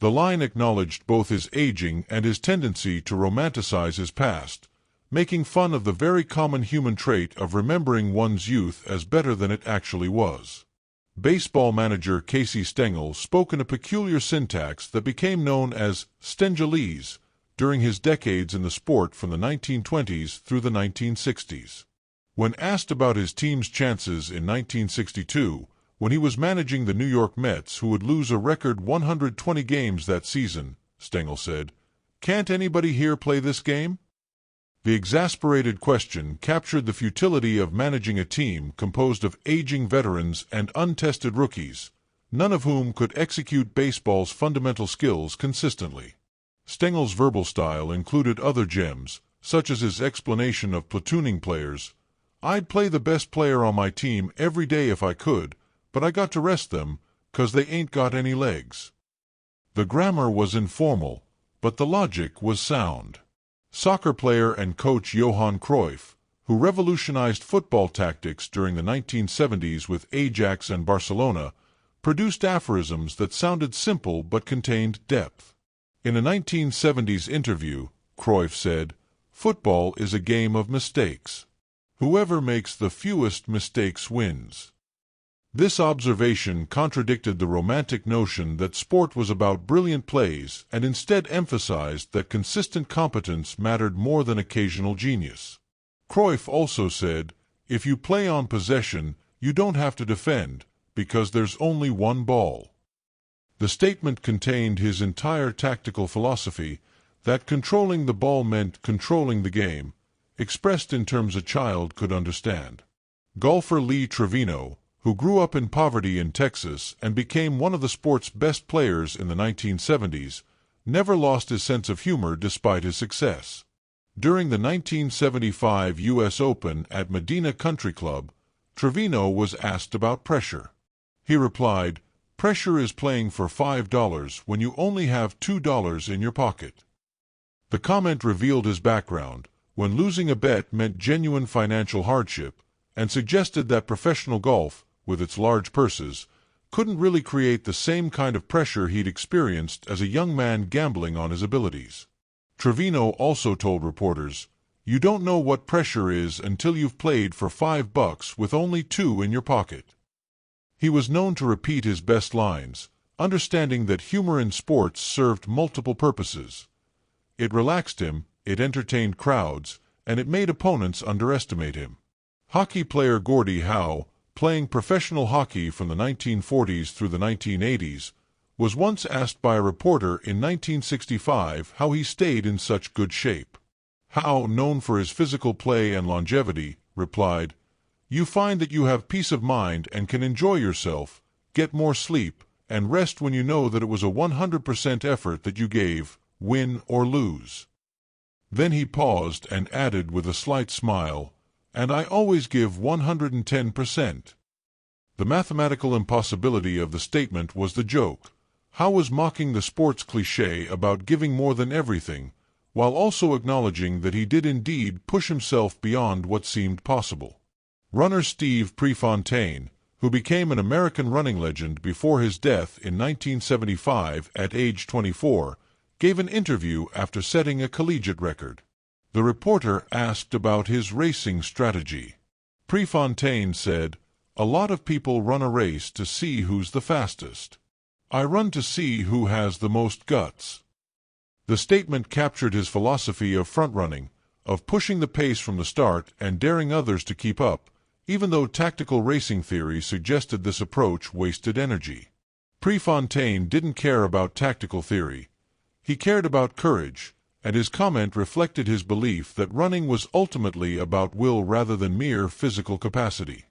The line acknowledged both his aging and his tendency to romanticize his past, making fun of the very common human trait of remembering one's youth as better than it actually was. Baseball manager Casey Stengel spoke in a peculiar syntax that became known as Stengelese during his decades in the sport from the 1920s through the 1960s. When asked about his team's chances in 1962, when he was managing the New York Mets, who would lose a record 120 games that season, Stengel said, "Can't anybody here play this game?" The exasperated question captured the futility of managing a team composed of aging veterans and untested rookies, none of whom could execute baseball's fundamental skills consistently. Stengel's verbal style included other gems, such as his explanation of platooning players. "I'd play the best player on my team every day if I could, but I got to rest them, 'cause they ain't got any legs." The grammar was informal, but the logic was sound. Soccer player and coach Johan Cruyff, who revolutionized football tactics during the 1970s with Ajax and Barcelona, produced aphorisms that sounded simple but contained depth. In a 1970s interview, Cruyff said, "Football is a game of mistakes. Whoever makes the fewest mistakes wins." This observation contradicted the romantic notion that sport was about brilliant plays and instead emphasized that consistent competence mattered more than occasional genius. Cruyff also said, "If you play on possession, you don't have to defend, because there's only one ball." The statement contained his entire tactical philosophy that controlling the ball meant controlling the game, expressed in terms a child could understand. Golfer Lee Trevino, who grew up in poverty in Texas and became one of the sport's best players in the 1970s, never lost his sense of humor despite his success. During the 1975 U.S. Open at Medina Country Club, Trevino was asked about pressure. He replied, "Pressure is playing for $5 when you only have $2 in your pocket." The comment revealed his background, when losing a bet meant genuine financial hardship, and suggested that professional golf, with its large purses, couldn't really create the same kind of pressure he'd experienced as a young man gambling on his abilities. Trevino also told reporters, "You don't know what pressure is until you've played for $5 with only $2 in your pocket." He was known to repeat his best lines, understanding that humor in sports served multiple purposes. It relaxed him, it entertained crowds, and it made opponents underestimate him. Hockey player Gordie Howe, playing professional hockey from the 1940s through the 1980s, was once asked by a reporter in 1965 how he stayed in such good shape. Howe, known for his physical play and longevity, replied, "You find that you have peace of mind and can enjoy yourself, get more sleep, and rest when you know that it was a 100% effort that you gave, win or lose." Then he paused and added with a slight smile, "And I always give 110%. The mathematical impossibility of the statement was the joke. Howe was mocking the sports cliché about giving more than everything, while also acknowledging that he did indeed push himself beyond what seemed possible. Runner Steve Prefontaine, who became an American running legend before his death in 1975 at age 24, gave an interview after setting a collegiate record. The reporter asked about his racing strategy. Prefontaine said, "A lot of people run a race to see who's the fastest. I run to see who has the most guts." The statement captured his philosophy of front-running, of pushing the pace from the start and daring others to keep up, even though tactical racing theory suggested this approach wasted energy. Prefontaine didn't care about tactical theory. He cared about courage, and his comment reflected his belief that running was ultimately about will rather than mere physical capacity.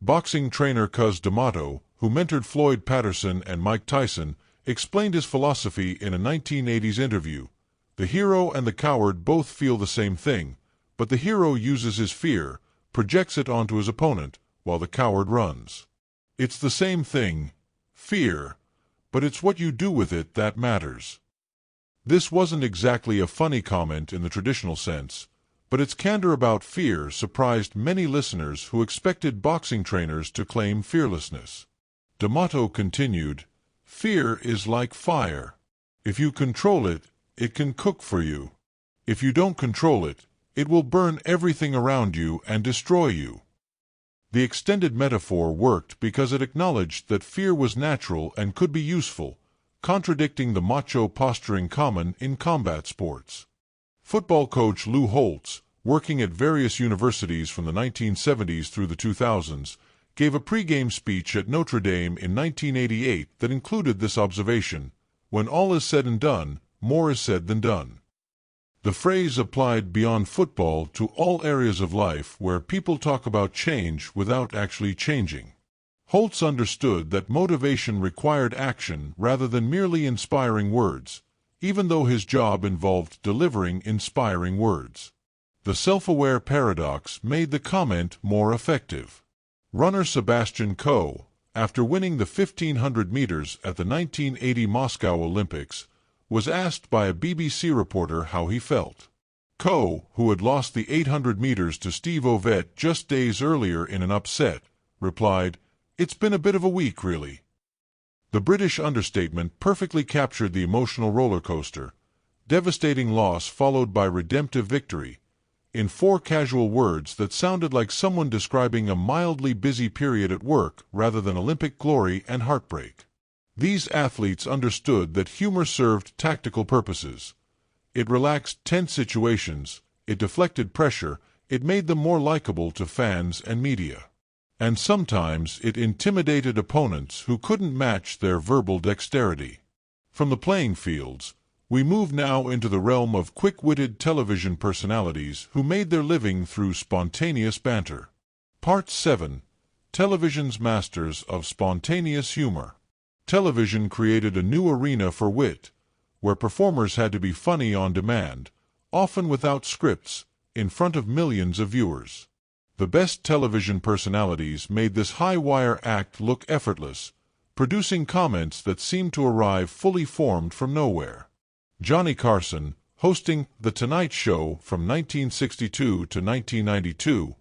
Boxing trainer Cus D'Amato, who mentored Floyd Patterson and Mike Tyson, explained his philosophy in a 1980s interview. "The hero and the coward both feel the same thing, but the hero uses his fear, projects it onto his opponent, while the coward runs. It's the same thing, fear, but it's what you do with it that matters." This wasn't exactly a funny comment in the traditional sense, but its candor about fear surprised many listeners who expected boxing trainers to claim fearlessness. D'Amato continued, "Fear is like fire. If you control it, it can cook for you. If you don't control it, it will burn everything around you and destroy you." The extended metaphor worked because it acknowledged that fear was natural and could be useful, contradicting the macho posturing common in combat sports. Football coach Lou Holtz, working at various universities from the 1970s through the 2000s, gave a pregame speech at Notre Dame in 1988 that included this observation: "When all is said and done, more is said than done." The phrase applied beyond football to all areas of life where people talk about change without actually changing. Holtz understood that motivation required action rather than merely inspiring words, even though his job involved delivering inspiring words. The self-aware paradox made the comment more effective. Runner Sebastian Coe, after winning the 1500 meters at the 1980 Moscow Olympics, was asked by a BBC reporter how he felt. Coe, who had lost the 800 meters to Steve Ovett just days earlier in an upset, replied, "It's been a bit of a week, really." The British understatement perfectly captured the emotional roller coaster: devastating loss followed by redemptive victory, in 4 casual words that sounded like someone describing a mildly busy period at work rather than Olympic glory and heartbreak. These athletes understood that humor served tactical purposes. It relaxed tense situations, it deflected pressure, it made them more likable to fans and media. And sometimes it intimidated opponents who couldn't match their verbal dexterity. From the playing fields, we move now into the realm of quick-witted television personalities who made their living through spontaneous banter. Part 7. Television's Masters of Spontaneous Humor. Television created a new arena for wit, where performers had to be funny on demand, often without scripts, in front of millions of viewers. The best television personalities made this high-wire act look effortless, producing comments that seemed to arrive fully formed from nowhere. Johnny Carson, hosting The Tonight Show from 1962 to 1992,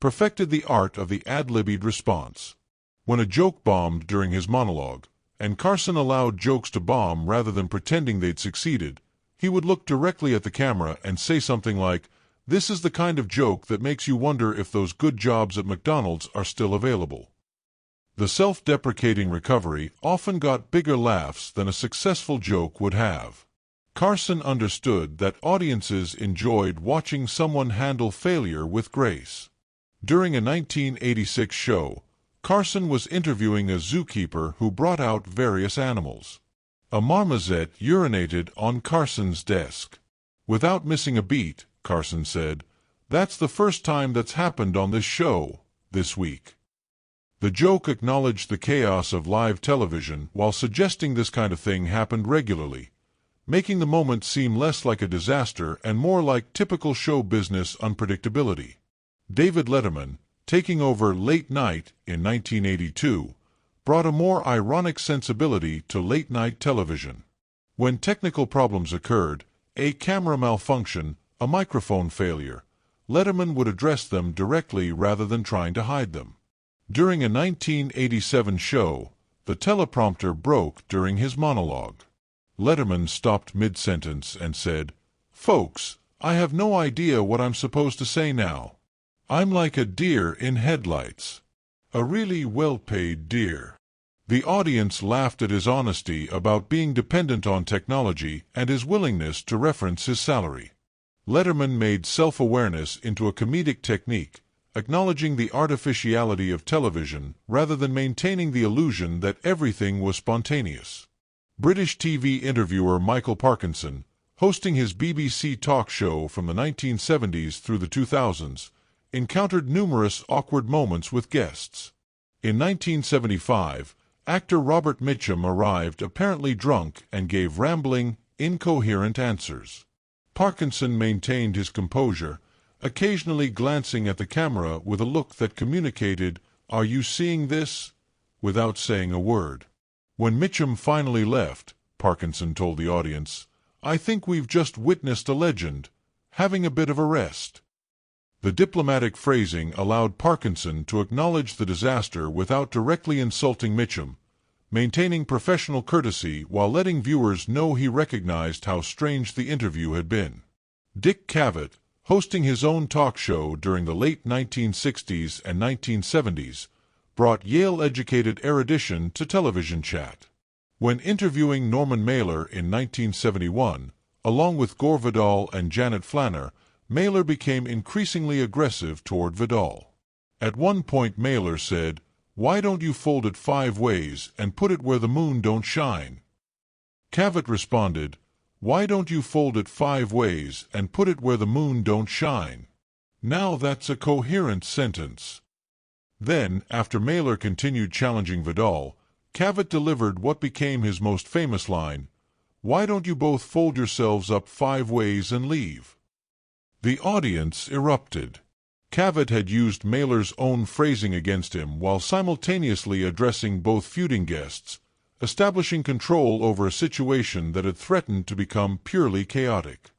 perfected the art of the ad-libbed response. When a joke bombed during his monologue, and Carson allowed jokes to bomb rather than pretending they'd succeeded, he would look directly at the camera and say something like, "This is the kind of joke that makes you wonder if those good jobs at McDonald's are still available." The self-deprecating recovery often got bigger laughs than a successful joke would have. Carson understood that audiences enjoyed watching someone handle failure with grace. During a 1986 show, Carson was interviewing a zookeeper who brought out various animals. A marmoset urinated on Carson's desk. "Without missing a beat," Carson said, "that's the first time that's happened on this show, this week." The joke acknowledged the chaos of live television while suggesting this kind of thing happened regularly, making the moment seem less like a disaster and more like typical show business unpredictability. David Letterman, taking over Late Night in 1982, brought a more ironic sensibility to late-night television. When technical problems occurred, a camera malfunction, a microphone failure, Letterman would address them directly rather than trying to hide them. During a 1987 show, the teleprompter broke during his monologue. Letterman stopped mid-sentence and said, "Folks, I have no idea what I'm supposed to say now. I'm like a deer in headlights. A really well-paid deer." The audience laughed at his honesty about being dependent on technology and his willingness to reference his salary. Letterman made self-awareness into a comedic technique, acknowledging the artificiality of television rather than maintaining the illusion that everything was spontaneous. British TV interviewer Michael Parkinson, hosting his BBC talk show from the 1970s through the 2000s, encountered numerous awkward moments with guests. In 1975, actor Robert Mitchum arrived apparently drunk and gave rambling, incoherent answers. Parkinson maintained his composure, occasionally glancing at the camera with a look that communicated, "Are you seeing this?" without saying a word. When Mitchum finally left, Parkinson told the audience, "I think we've just witnessed a legend, having a bit of a rest." The diplomatic phrasing allowed Parkinson to acknowledge the disaster without directly insulting Mitchum, maintaining professional courtesy while letting viewers know he recognized how strange the interview had been. Dick Cavett, hosting his own talk show during the late 1960s and 1970s, brought Yale-educated erudition to television chat. When interviewing Norman Mailer in 1971, along with Gore Vidal and Janet Flanner, Mailer became increasingly aggressive toward Vidal. At one point Mailer said, "Why don't you fold it 5 ways and put it where the moon don't shine?" Cavett responded, "Why don't you fold it 5 ways and put it where the moon don't shine? Now that's a coherent sentence." Then, after Mailer continued challenging Vidal, Cavett delivered what became his most famous line, "Why don't you both fold yourselves up 5 ways and leave?" The audience erupted. Cavett had used Mailer's own phrasing against him while simultaneously addressing both feuding guests, establishing control over a situation that had threatened to become purely chaotic.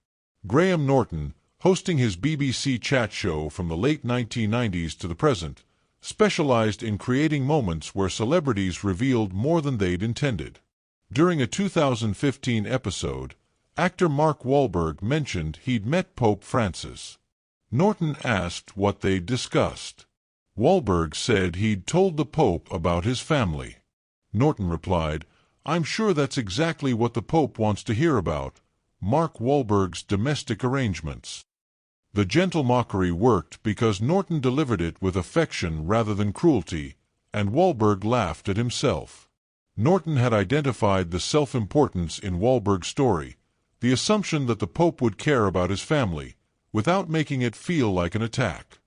Graham Norton, hosting his BBC chat show from the late 1990s to the present, specialized in creating moments where celebrities revealed more than they'd intended. During a 2015 episode, actor Mark Wahlberg mentioned he'd met Pope Francis. Norton asked what they discussed. Wahlberg said he'd told the Pope about his family. Norton replied, "I'm sure that's exactly what the Pope wants to hear about, Mark Wahlberg's domestic arrangements." The gentle mockery worked because Norton delivered it with affection rather than cruelty, and Wahlberg laughed at himself. Norton had identified the self-importance in Wahlberg's story, the assumption that the Pope would care about his family, without making it feel like an attack.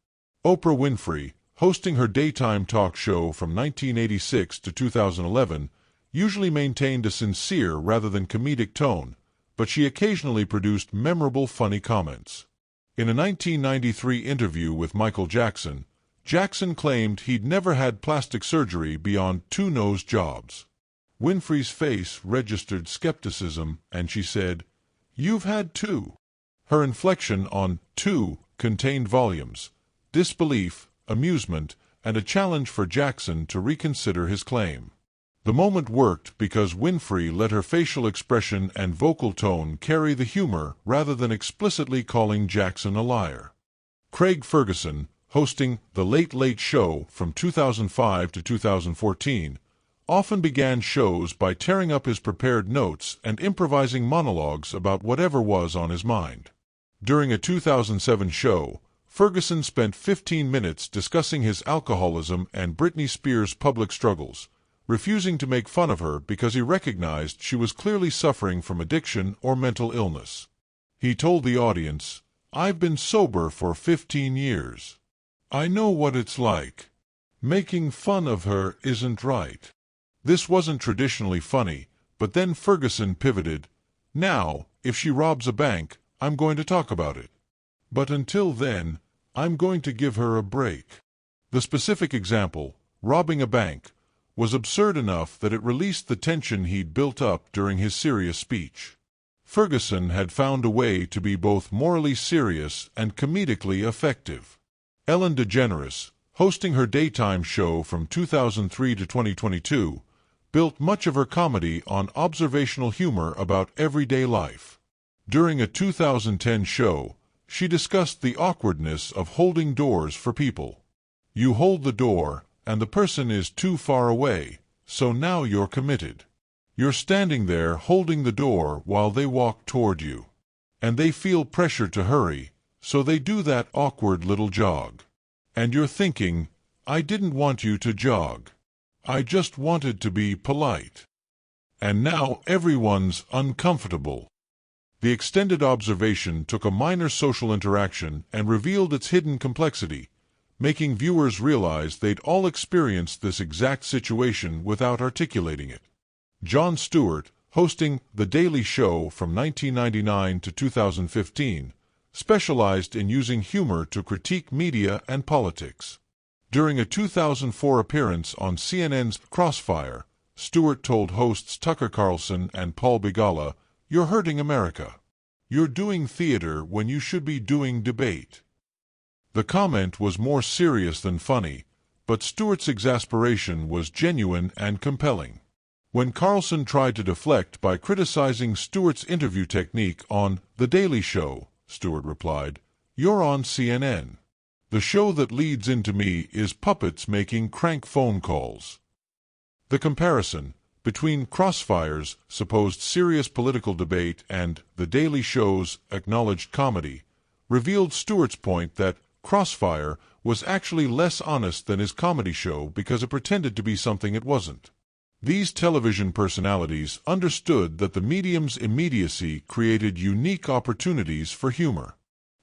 Oprah Winfrey, hosting her daytime talk show from 1986 to 2011, usually maintained a sincere rather than comedic tone, but she occasionally produced memorable funny comments. In a 1993 interview with Michael Jackson, Jackson claimed he'd never had plastic surgery beyond 2 nose jobs. Winfrey's face registered skepticism, and she said, "You've had 2." Her inflection on 2 contained volumes, disbelief, amusement, and a challenge for Jackson to reconsider his claim. The moment worked because Winfrey let her facial expression and vocal tone carry the humor rather than explicitly calling Jackson a liar. Craig Ferguson, hosting The Late Late Show from 2005 to 2014, often began shows by tearing up his prepared notes and improvising monologues about whatever was on his mind. During a 2007 show, Ferguson spent 15 minutes discussing his alcoholism and Britney Spears' public struggles, refusing to make fun of her because he recognized she was clearly suffering from addiction or mental illness. He told the audience, "I've been sober for 15 years. I know what it's like. Making fun of her isn't right." This wasn't traditionally funny, but then Ferguson pivoted, "Now, if she robs a bank, I'm going to talk about it. But until then, I'm going to give her a break." The specific example, robbing a bank, was absurd enough that it released the tension he'd built up during his serious speech. Ferguson had found a way to be both morally serious and comedically effective. Ellen DeGeneres, hosting her daytime show from 2003 to 2022, built much of her comedy on observational humor about everyday life. During a 2010 show, she discussed the awkwardness of holding doors for people. You hold the door, and the person is too far away, so now you're committed. You're standing there holding the door while they walk toward you. And they feel pressure to hurry, so they do that awkward little jog. And you're thinking, "I didn't want you to jog. I just wanted to be polite." And now everyone's uncomfortable. The extended observation took a minor social interaction and revealed its hidden complexity, making viewers realize they'd all experienced this exact situation without articulating it. Jon Stewart, hosting The Daily Show from 1999 to 2015, specialized in using humor to critique media and politics. During a 2004 appearance on CNN's Crossfire, Stewart told hosts Tucker Carlson and Paul Begala, "You're hurting America. You're doing theater when you should be doing debate." The comment was more serious than funny, but Stewart's exasperation was genuine and compelling. When Carlson tried to deflect by criticizing Stewart's interview technique on The Daily Show, Stewart replied, "You're on CNN. The show that leads into me is puppets making crank phone calls." The comparison between Crossfire's supposed serious political debate and The Daily Show's acknowledged comedy revealed Stewart's point that Crossfire was actually less honest than his comedy show because it pretended to be something it wasn't. These television personalities understood that the medium's immediacy created unique opportunities for humor.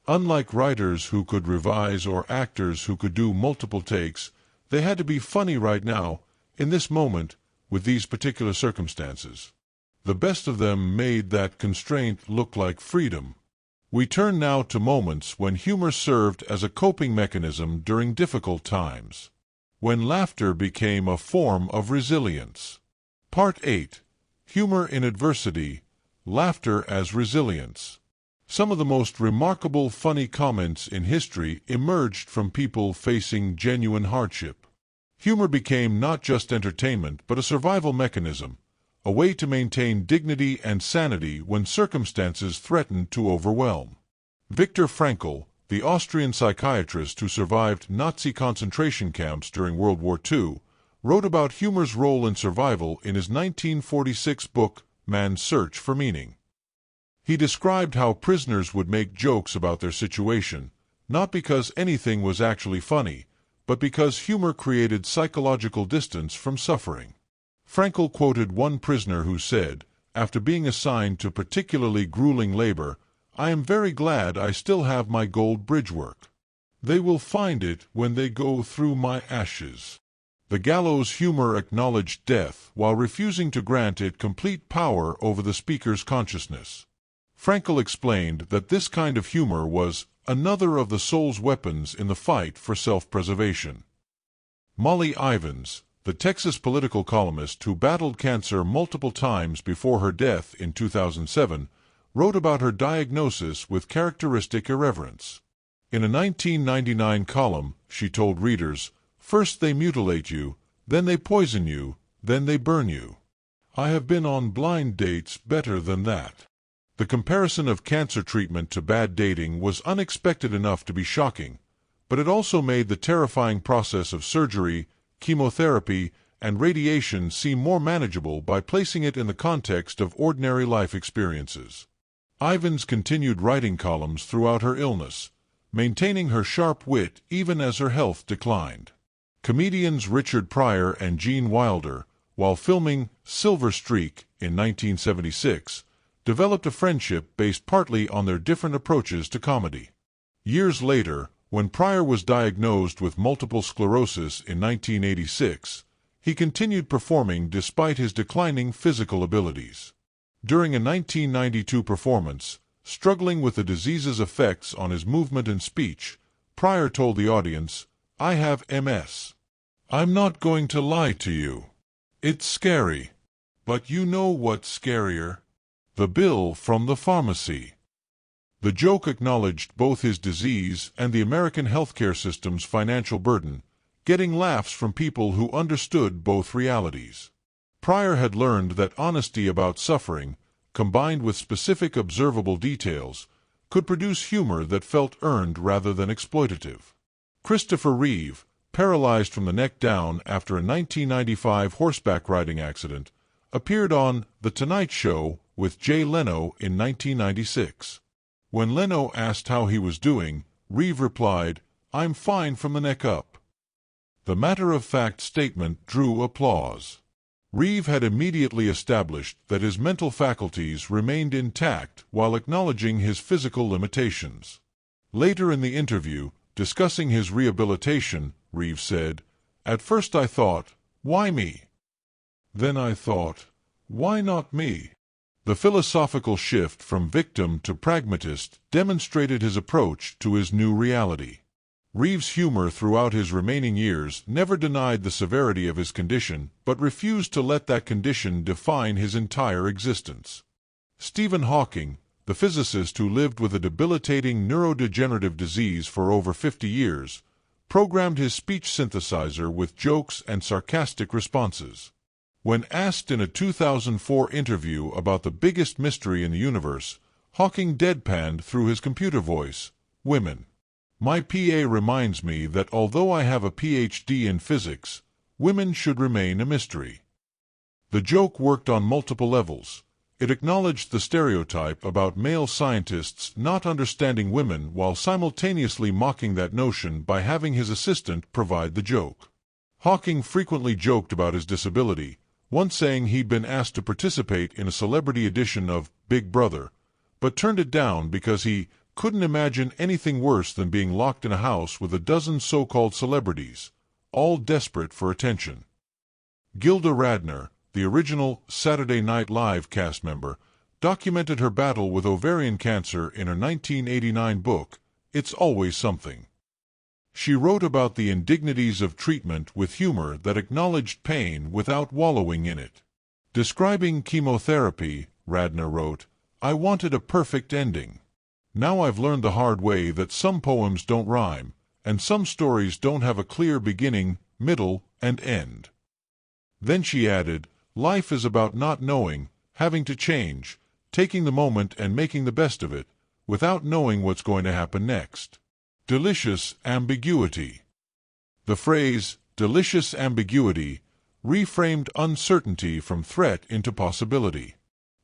Unlike writers who could revise or actors who could do multiple takes, they had to be funny right now, in this moment, with these particular circumstances. The best of them made that constraint look like freedom. We turn now to moments when humor served as a coping mechanism during difficult times. When laughter became a form of resilience. Part 8. Humor in Adversity, Laughter as Resilience. Some of the most remarkable funny comments in history emerged from people facing genuine hardship. Humor became not just entertainment but a survival mechanism, a way to maintain dignity and sanity when circumstances threatened to overwhelm. Viktor Frankl, the Austrian psychiatrist who survived Nazi concentration camps during World War II, wrote about humor's role in survival in his 1946 book, Man's Search for Meaning. He described how prisoners would make jokes about their situation, not because anything was actually funny, but because humor created psychological distance from suffering. Frankl quoted one prisoner who said, after being assigned to particularly grueling labor, "I am very glad I still have my gold bridge work. They will find it when they go through my ashes." The gallows humor acknowledged death while refusing to grant it complete power over the speaker's consciousness. Frankl explained that this kind of humor was another of the soul's weapons in the fight for self-preservation. Molly Ivins, the Texas political columnist who battled cancer multiple times before her death in 2007, wrote about her diagnosis with characteristic irreverence. In a 1999 column, she told readers, "First they mutilate you, then they poison you, then they burn you. I have been on blind dates better than that." The comparison of cancer treatment to bad dating was unexpected enough to be shocking, but it also made the terrifying process of surgery, chemotherapy, and radiation seem more manageable by placing it in the context of ordinary life experiences. Ivins continued writing columns throughout her illness, maintaining her sharp wit even as her health declined. Comedians Richard Pryor and Gene Wilder, while filming Silver Streak in 1976, developed a friendship based partly on their different approaches to comedy. Years later, when Pryor was diagnosed with multiple sclerosis in 1986, he continued performing despite his declining physical abilities. During a 1992 performance, struggling with the disease's effects on his movement and speech, Pryor told the audience, "I have MS. I'm not going to lie to you. It's scary. But you know what's scarier? The bill from the pharmacy." The joke acknowledged both his disease and the American healthcare system's financial burden, getting laughs from people who understood both realities. Pryor had learned that honesty about suffering, combined with specific observable details, could produce humor that felt earned rather than exploitative. Christopher Reeve, paralyzed from the neck down after a 1995 horseback riding accident, appeared on The Tonight Show with Jay Leno in 1996. When Leno asked how he was doing, Reeve replied, "I'm fine from the neck up." The matter-of-fact statement drew applause. Reeve had immediately established that his mental faculties remained intact while acknowledging his physical limitations. Later in the interview, discussing his rehabilitation, Reeve said, "At first I thought, why me? Then I thought, why not me?" The philosophical shift from victim to pragmatist demonstrated his approach to his new reality. Reeve's humor throughout his remaining years never denied the severity of his condition, but refused to let that condition define his entire existence. Stephen Hawking, the physicist who lived with a debilitating neurodegenerative disease for over 50 years, programmed his speech synthesizer with jokes and sarcastic responses. When asked in a 2004 interview about the biggest mystery in the universe, Hawking deadpanned through his computer voice, "Women. My PA reminds me that although I have a PhD in physics, women should remain a mystery." The joke worked on multiple levels. It acknowledged the stereotype about male scientists not understanding women while simultaneously mocking that notion by having his assistant provide the joke. Hawking frequently joked about his disability, once saying he'd been asked to participate in a celebrity edition of Big Brother, but turned it down because he couldn't imagine anything worse than being locked in a house with a dozen so-called celebrities, all desperate for attention. Gilda Radner, the original Saturday Night Live cast member, documented her battle with ovarian cancer in her 1989 book, It's Always Something. She wrote about the indignities of treatment with humor that acknowledged pain without wallowing in it. Describing chemotherapy, Radner wrote, "I wanted a perfect ending. Now I've learned the hard way that some poems don't rhyme, and some stories don't have a clear beginning, middle, and end." Then she added, "Life is about not knowing, having to change, taking the moment and making the best of it, without knowing what's going to happen next." Delicious ambiguity. The phrase, delicious ambiguity, reframed uncertainty from threat into possibility.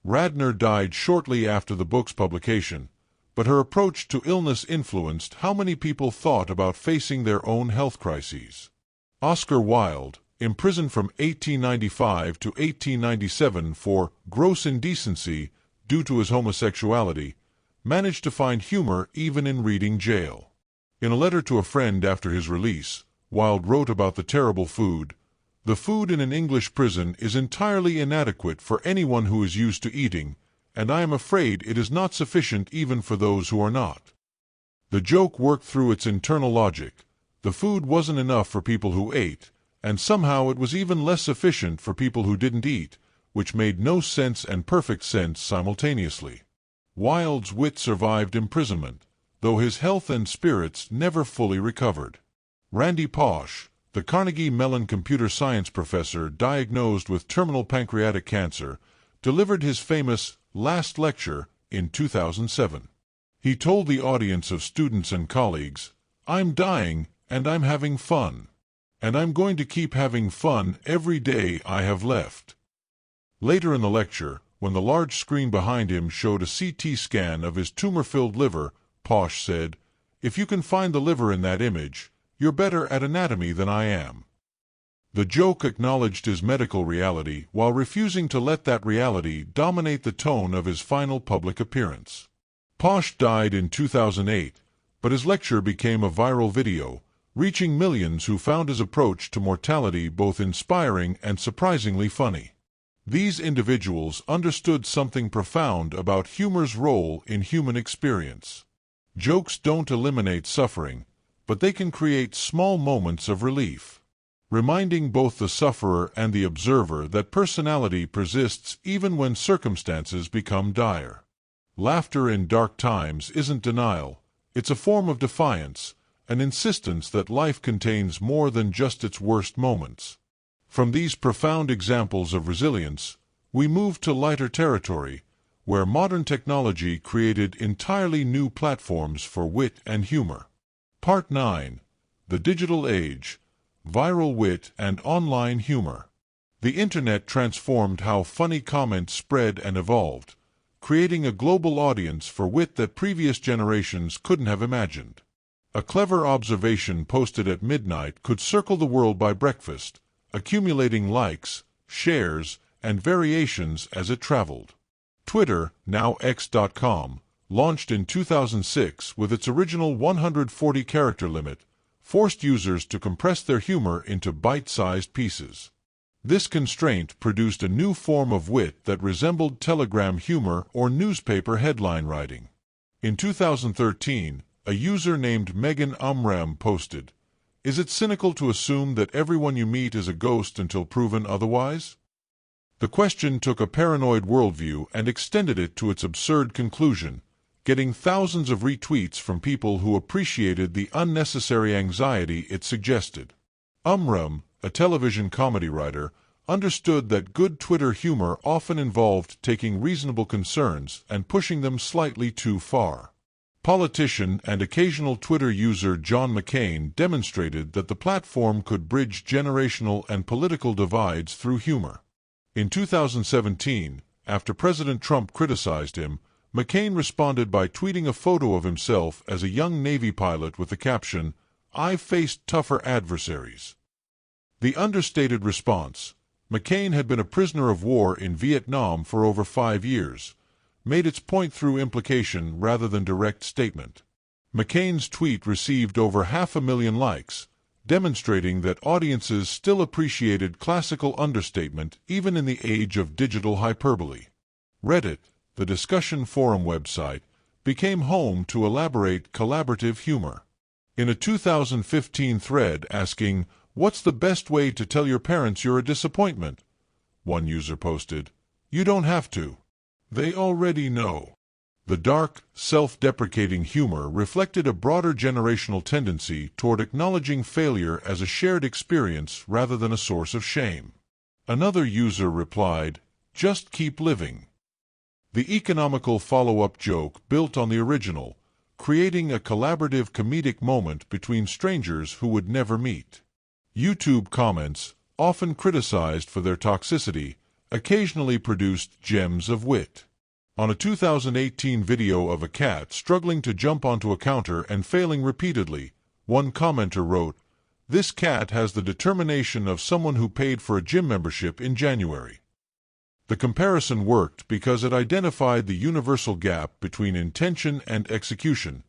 Radner died shortly after the book's publication, but her approach to illness influenced how many people thought about facing their own health crises. Oscar Wilde, imprisoned from 1895 to 1897 for gross indecency due to his homosexuality, managed to find humor even in reading jail. In a letter to a friend after his release, Wilde wrote about the terrible food. The food in an English prison is entirely inadequate for anyone who is used to eating, and I am afraid it is not sufficient even for those who are not. The joke worked through its internal logic. The food wasn't enough for people who ate, and somehow it was even less sufficient for people who didn't eat, which made no sense and perfect sense simultaneously. Wilde's wit survived imprisonment, though his health and spirits never fully recovered. Randy Pausch, the Carnegie Mellon computer science professor diagnosed with terminal pancreatic cancer, delivered his famous last lecture in 2007. He told the audience of students and colleagues, "I'm dying, and I'm having fun. And I'm going to keep having fun every day I have left." Later in the lecture, when the large screen behind him showed a CT scan of his tumor-filled liver, Pausch said, "If you can find the liver in that image, you're better at anatomy than I am." The joke acknowledged his medical reality while refusing to let that reality dominate the tone of his final public appearance. Pausch died in 2008, but his lecture became a viral video, reaching millions who found his approach to mortality both inspiring and surprisingly funny. These individuals understood something profound about humor's role in human experience. Jokes don't eliminate suffering, but they can create small moments of relief, reminding both the sufferer and the observer that personality persists even when circumstances become dire. Laughter in dark times isn't denial, it's a form of defiance, an insistence that life contains more than just its worst moments. From these profound examples of resilience, we move to lighter territory, where modern technology created entirely new platforms for wit and humor. Part 9. The Digital Age, Viral Wit and Online Humor. The Internet transformed how funny comments spread and evolved, creating a global audience for wit that previous generations couldn't have imagined. A clever observation posted at midnight could circle the world by breakfast, accumulating likes, shares, and variations as it traveled. Twitter, now X.com, launched in 2006 with its original 140-character limit, forced users to compress their humor into bite-sized pieces. This constraint produced a new form of wit that resembled telegram humor or newspaper headline writing. In 2013, a user named Megan Umram posted, "Is it cynical to assume that everyone you meet is a ghost until proven otherwise?" The question took a paranoid worldview and extended it to its absurd conclusion, getting thousands of retweets from people who appreciated the unnecessary anxiety it suggested. Umram, a television comedy writer, understood that good Twitter humor often involved taking reasonable concerns and pushing them slightly too far. Politician and occasional Twitter user John McCain demonstrated that the platform could bridge generational and political divides through humor. In 2017, after President Trump criticized him, McCain responded by tweeting a photo of himself as a young Navy pilot with the caption, "I've faced tougher adversaries." The understated response, McCain had been a prisoner of war in Vietnam for over 5 years, made its point through implication rather than direct statement. McCain's tweet received over 500,000 likes, demonstrating that audiences still appreciated classical understatement even in the age of digital hyperbole. Reddit, the discussion forum website, became home to elaborate collaborative humor. In a 2015 thread asking, "What's the best way to tell your parents you're a disappointment?" one user posted, "You don't have to. They already know." The dark, self-deprecating humor reflected a broader generational tendency toward acknowledging failure as a shared experience rather than a source of shame. Another user replied, "Just keep living." The economical follow-up joke built on the original, creating a collaborative comedic moment between strangers who would never meet. YouTube comments, often criticized for their toxicity, occasionally produced gems of wit. On a 2018 video of a cat struggling to jump onto a counter and failing repeatedly, one commenter wrote, "This cat has the determination of someone who paid for a gym membership in January." The comparison worked because it identified the universal gap between intention and execution,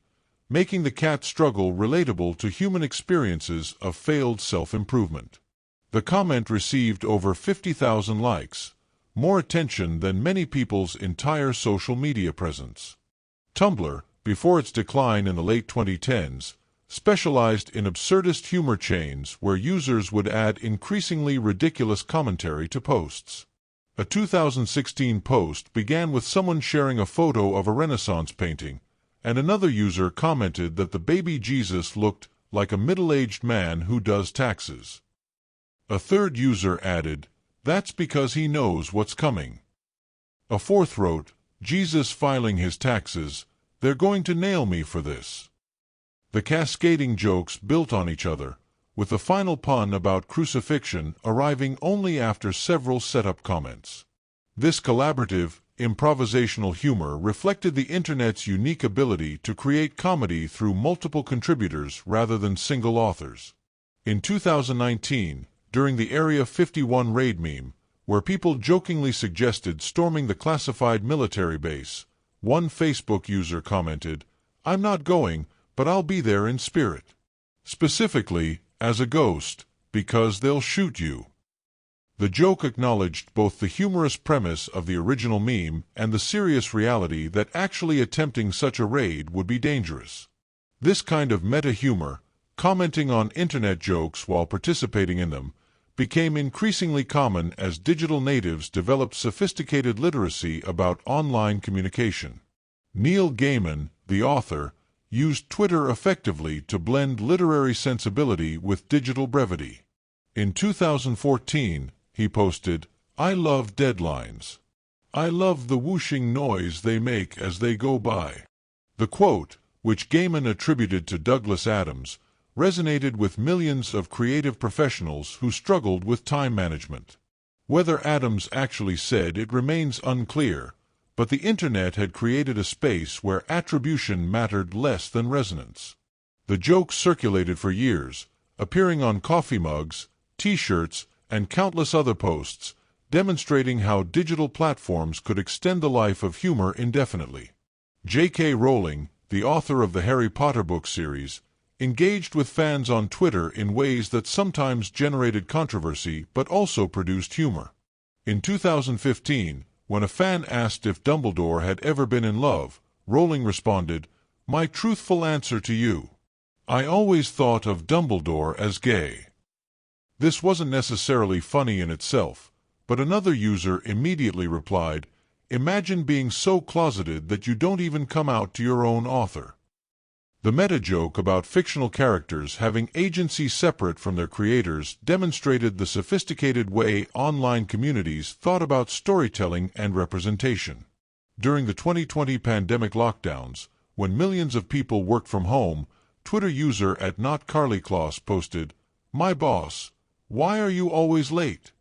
making the cat struggle relatable to human experiences of failed self-improvement. The comment received over 50,000 likes, more attention than many people's entire social media presence. Tumblr, before its decline in the late 2010s, specialized in absurdist humor chains where users would add increasingly ridiculous commentary to posts. A 2016 post began with someone sharing a photo of a Renaissance painting, and another user commented that the baby Jesus looked like a middle-aged man who does taxes. A third user added, "That's because he knows what's coming." A fourth wrote, "Jesus filing his taxes, they're going to nail me for this." The cascading jokes built on each other, with the final pun about crucifixion arriving only after several setup comments. This collaborative, improvisational humor reflected the Internet's unique ability to create comedy through multiple contributors rather than single authors. In 2019, during the Area 51 raid meme, where people jokingly suggested storming the classified military base, one Facebook user commented, "I'm not going, but I'll be there in spirit. Specifically, as a ghost, because they'll shoot you." The joke acknowledged both the humorous premise of the original meme and the serious reality that actually attempting such a raid would be dangerous. This kind of meta-humor, commenting on internet jokes while participating in them, became increasingly common as digital natives developed sophisticated literacy about online communication. Neil Gaiman, the author, used Twitter effectively to blend literary sensibility with digital brevity. In 2014, he posted, "I love deadlines. I love the whooshing noise they make as they go by." The quote, which Gaiman attributed to Douglas Adams, resonated with millions of creative professionals who struggled with time management. Whether Adams actually said it remains unclear, but the Internet had created a space where attribution mattered less than resonance. The joke circulated for years, appearing on coffee mugs, T-shirts, and countless other posts, demonstrating how digital platforms could extend the life of humor indefinitely. J.K. Rowling, the author of the Harry Potter book series, engaged with fans on Twitter in ways that sometimes generated controversy but also produced humor. In 2015, when a fan asked if Dumbledore had ever been in love, Rowling responded, "My truthful answer to you. I always thought of Dumbledore as gay." This wasn't necessarily funny in itself, but another user immediately replied, "Imagine being so closeted that you don't even come out to your own author." The meta-joke about fictional characters having agency separate from their creators demonstrated the sophisticated way online communities thought about storytelling and representation. During the 2020 pandemic lockdowns, when millions of people worked from home, Twitter user @NotCarlyCloss posted, "My boss, why are you always late?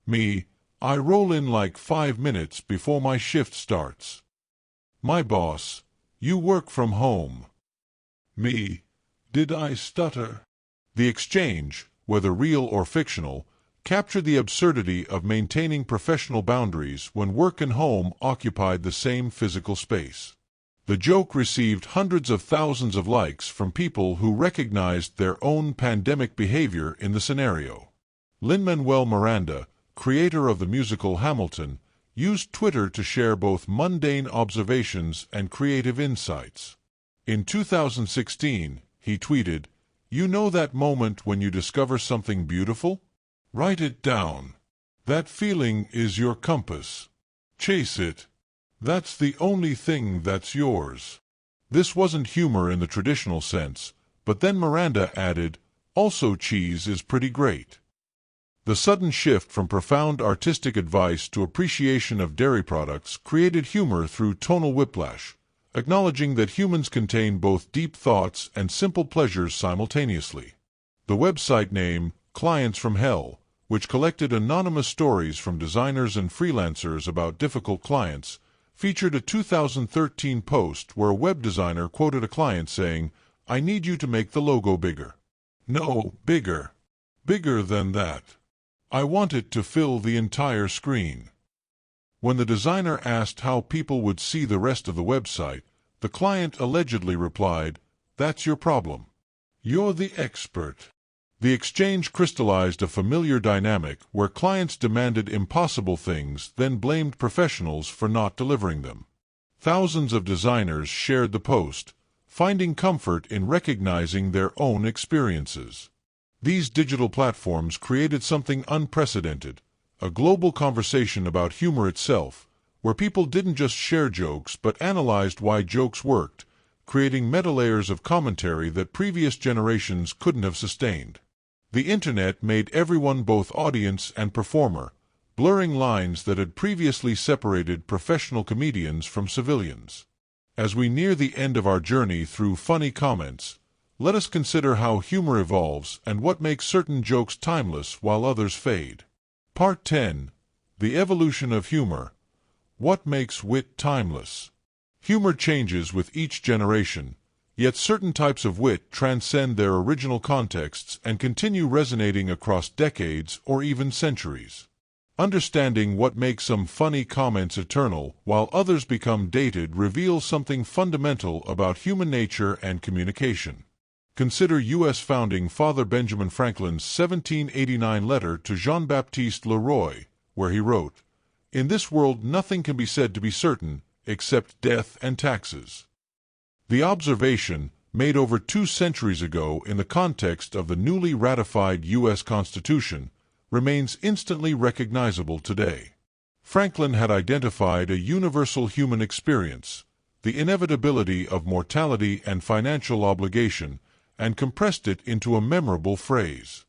Me, I roll in like 5 minutes before my shift starts. My boss, you work from home. Me, did I stutter?" The exchange, whether real or fictional, captured the absurdity of maintaining professional boundaries when work and home occupied the same physical space. The joke received hundreds of thousands of likes from people who recognized their own pandemic behavior in the scenario. Lin-Manuel Miranda, creator of the musical Hamilton, used Twitter to share both mundane observations and creative insights. In 2016, he tweeted, "You know that moment when you discover something beautiful? Write it down. That feeling is your compass. Chase it. That's the only thing that's yours." This wasn't humor in the traditional sense, but then Miranda added, "Also cheese is pretty great." The sudden shift from profound artistic advice to appreciation of dairy products created humor through tonal whiplash, acknowledging that humans contain both deep thoughts and simple pleasures simultaneously. The website name, Clients from Hell, which collected anonymous stories from designers and freelancers about difficult clients, featured a 2013 post where a web designer quoted a client saying, "I need you to make the logo bigger. No, bigger. Bigger than that. I want it to fill the entire screen." When the designer asked how people would see the rest of the website, the client allegedly replied, "That's your problem. You're the expert." The exchange crystallized a familiar dynamic where clients demanded impossible things, then blamed professionals for not delivering them. Thousands of designers shared the post, finding comfort in recognizing their own experiences. These digital platforms created something unprecedented, a global conversation about humor itself, where people didn't just share jokes but analyzed why jokes worked, creating meta-layers of commentary that previous generations couldn't have sustained. The Internet made everyone both audience and performer, blurring lines that had previously separated professional comedians from civilians. As we near the end of our journey through funny comments, let us consider how humor evolves and what makes certain jokes timeless while others fade. Part 10. The Evolution of Humor. What makes wit timeless? Humor changes with each generation, yet certain types of wit transcend their original contexts and continue resonating across decades or even centuries. Understanding what makes some funny comments eternal while others become dated reveals something fundamental about human nature and communication. Consider U.S. founding father Benjamin Franklin's 1789 letter to Jean-Baptiste Le Roy, where he wrote, "In this world nothing can be said to be certain, except death and taxes." The observation, made over 2 centuries ago in the context of the newly ratified U.S. Constitution, remains instantly recognizable today. Franklin had identified a universal human experience, the inevitability of mortality and financial obligation, and compressed it into a memorable phrase.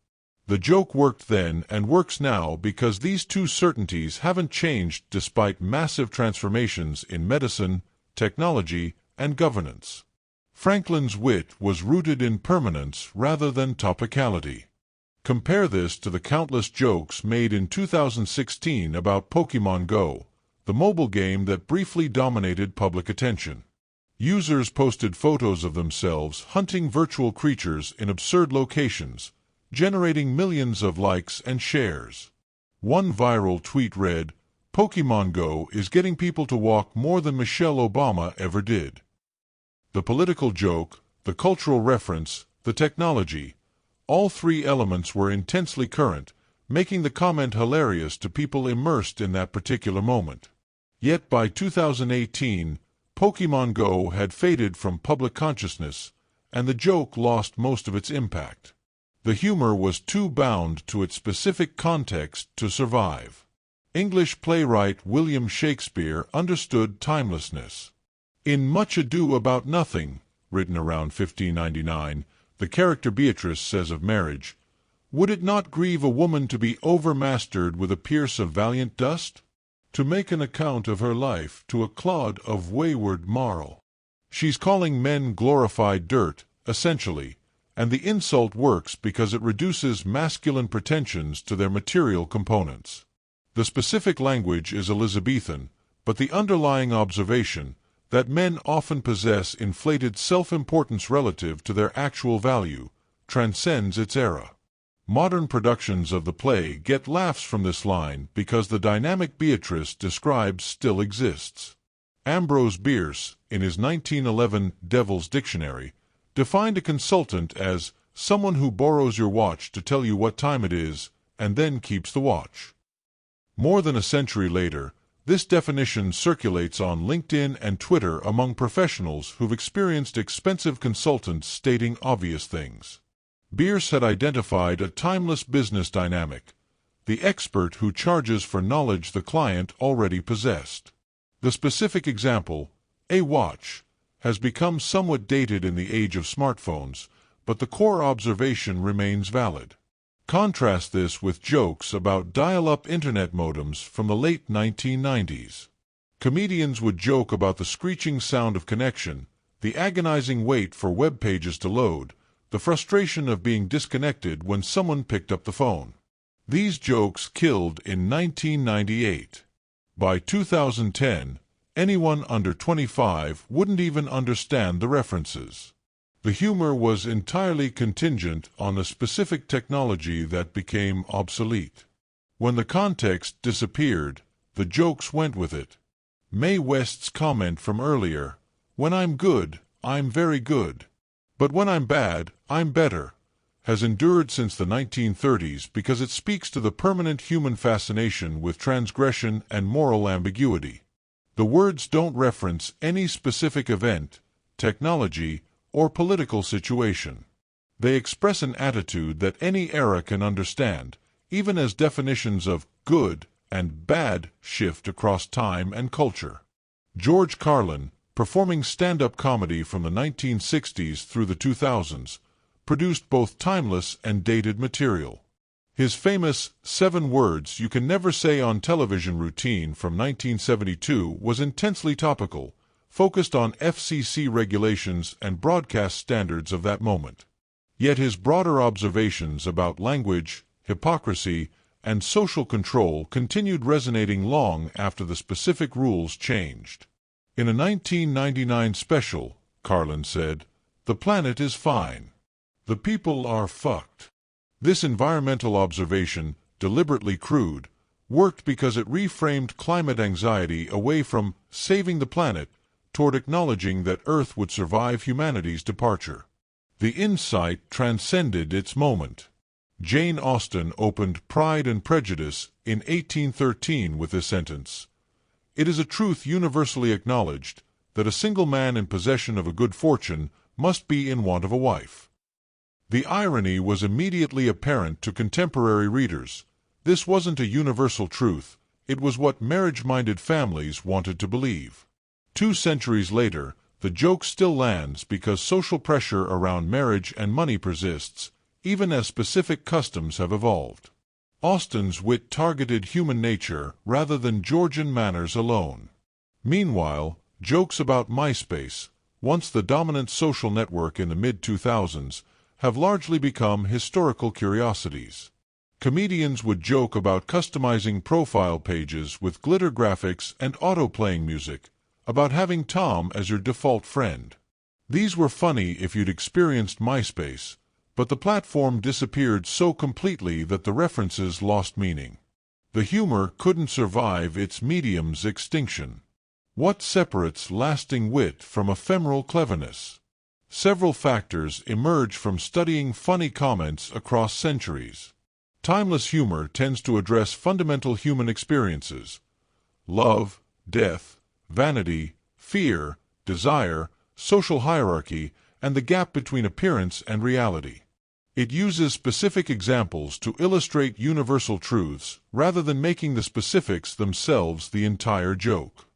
The joke worked then and works now because these two certainties haven't changed despite massive transformations in medicine, technology, and governance. Franklin's wit was rooted in permanence rather than topicality. Compare this to the countless jokes made in 2016 about Pokémon Go, the mobile game that briefly dominated public attention. Users posted photos of themselves hunting virtual creatures in absurd locations, generating millions of likes and shares. One viral tweet read, "Pokémon Go is getting people to walk more than Michelle Obama ever did." The political joke, the cultural reference, the technology, all 3 elements were intensely current, making the comment hilarious to people immersed in that particular moment. Yet by 2018, Pokémon Go had faded from public consciousness, and the joke lost most of its impact. The humor was too bound to its specific context to survive. English playwright William Shakespeare understood timelessness. In Much Ado About Nothing, written around 1599, the character Beatrice says of marriage, "Would it not grieve a woman to be overmastered with a pierce of valiant dust? To make an account of her life to a clod of wayward marl." She's calling men glorified dirt, essentially, and the insult works because it reduces masculine pretensions to their material components. The specific language is Elizabethan, but the underlying observation, that men often possess inflated self-importance relative to their actual value, transcends its era. Modern productions of the play get laughs from this line because the dynamic Beatrice describes still exists. Ambrose Bierce, in his 1911 Devil's Dictionary, defined a consultant as someone who borrows your watch to tell you what time it is and then keeps the watch. More than a century later, this definition circulates on LinkedIn and Twitter among professionals who've experienced expensive consultants stating obvious things. Bierce had identified a timeless business dynamic, the expert who charges for knowledge the client already possessed. The specific example, a watch, has become somewhat dated in the age of smartphones, but the core observation remains valid. Contrast this with jokes about dial-up internet modems from the late 1990s. Comedians would joke about the screeching sound of connection, the agonizing wait for web pages to load, the frustration of being disconnected when someone picked up the phone. These jokes killed in 1998. By 2010, anyone under 25 wouldn't even understand the references. The humor was entirely contingent on a specific technology that became obsolete. When the context disappeared, the jokes went with it. Mae West's comment from earlier, "When I'm good, I'm very good. But when I'm bad, I'm better," has endured since the 1930s because it speaks to the permanent human fascination with transgression and moral ambiguity. The words don't reference any specific event, technology, or political situation. They express an attitude that any era can understand, even as definitions of good and bad shift across time and culture. George Carlin, performing stand-up comedy from the 1960s through the 2000s, produced both timeless and dated material. His famous 7 words you can never say on television routine from 1972 was intensely topical, focused on FCC regulations and broadcast standards of that moment. Yet his broader observations about language, hypocrisy, and social control continued resonating long after the specific rules changed. In a 1999 special, Carlin said, "The planet is fine. The people are fucked." This environmental observation, deliberately crude, worked because it reframed climate anxiety away from saving the planet toward acknowledging that Earth would survive humanity's departure. The insight transcended its moment. Jane Austen opened Pride and Prejudice in 1813 with this sentence, "It is a truth universally acknowledged that a single man in possession of a good fortune must be in want of a wife." The irony was immediately apparent to contemporary readers. This wasn't a universal truth, it was what marriage-minded families wanted to believe. 2 centuries later, the joke still lands because social pressure around marriage and money persists, even as specific customs have evolved. Austen's wit targeted human nature rather than Georgian manners alone. Meanwhile, jokes about MySpace, once the dominant social network in the mid-2000s, have largely become historical curiosities. Comedians would joke about customizing profile pages with glitter graphics and auto-playing music, about having Tom as your default friend. These were funny if you'd experienced MySpace, but the platform disappeared so completely that the references lost meaning. The humor couldn't survive its medium's extinction. What separates lasting wit from ephemeral cleverness? Several factors emerge from studying funny comments across centuries. Timeless humor tends to address fundamental human experiences: love, death, vanity, fear, desire, social hierarchy, and the gap between appearance and reality. It uses specific examples to illustrate universal truths rather than making the specifics themselves the entire joke.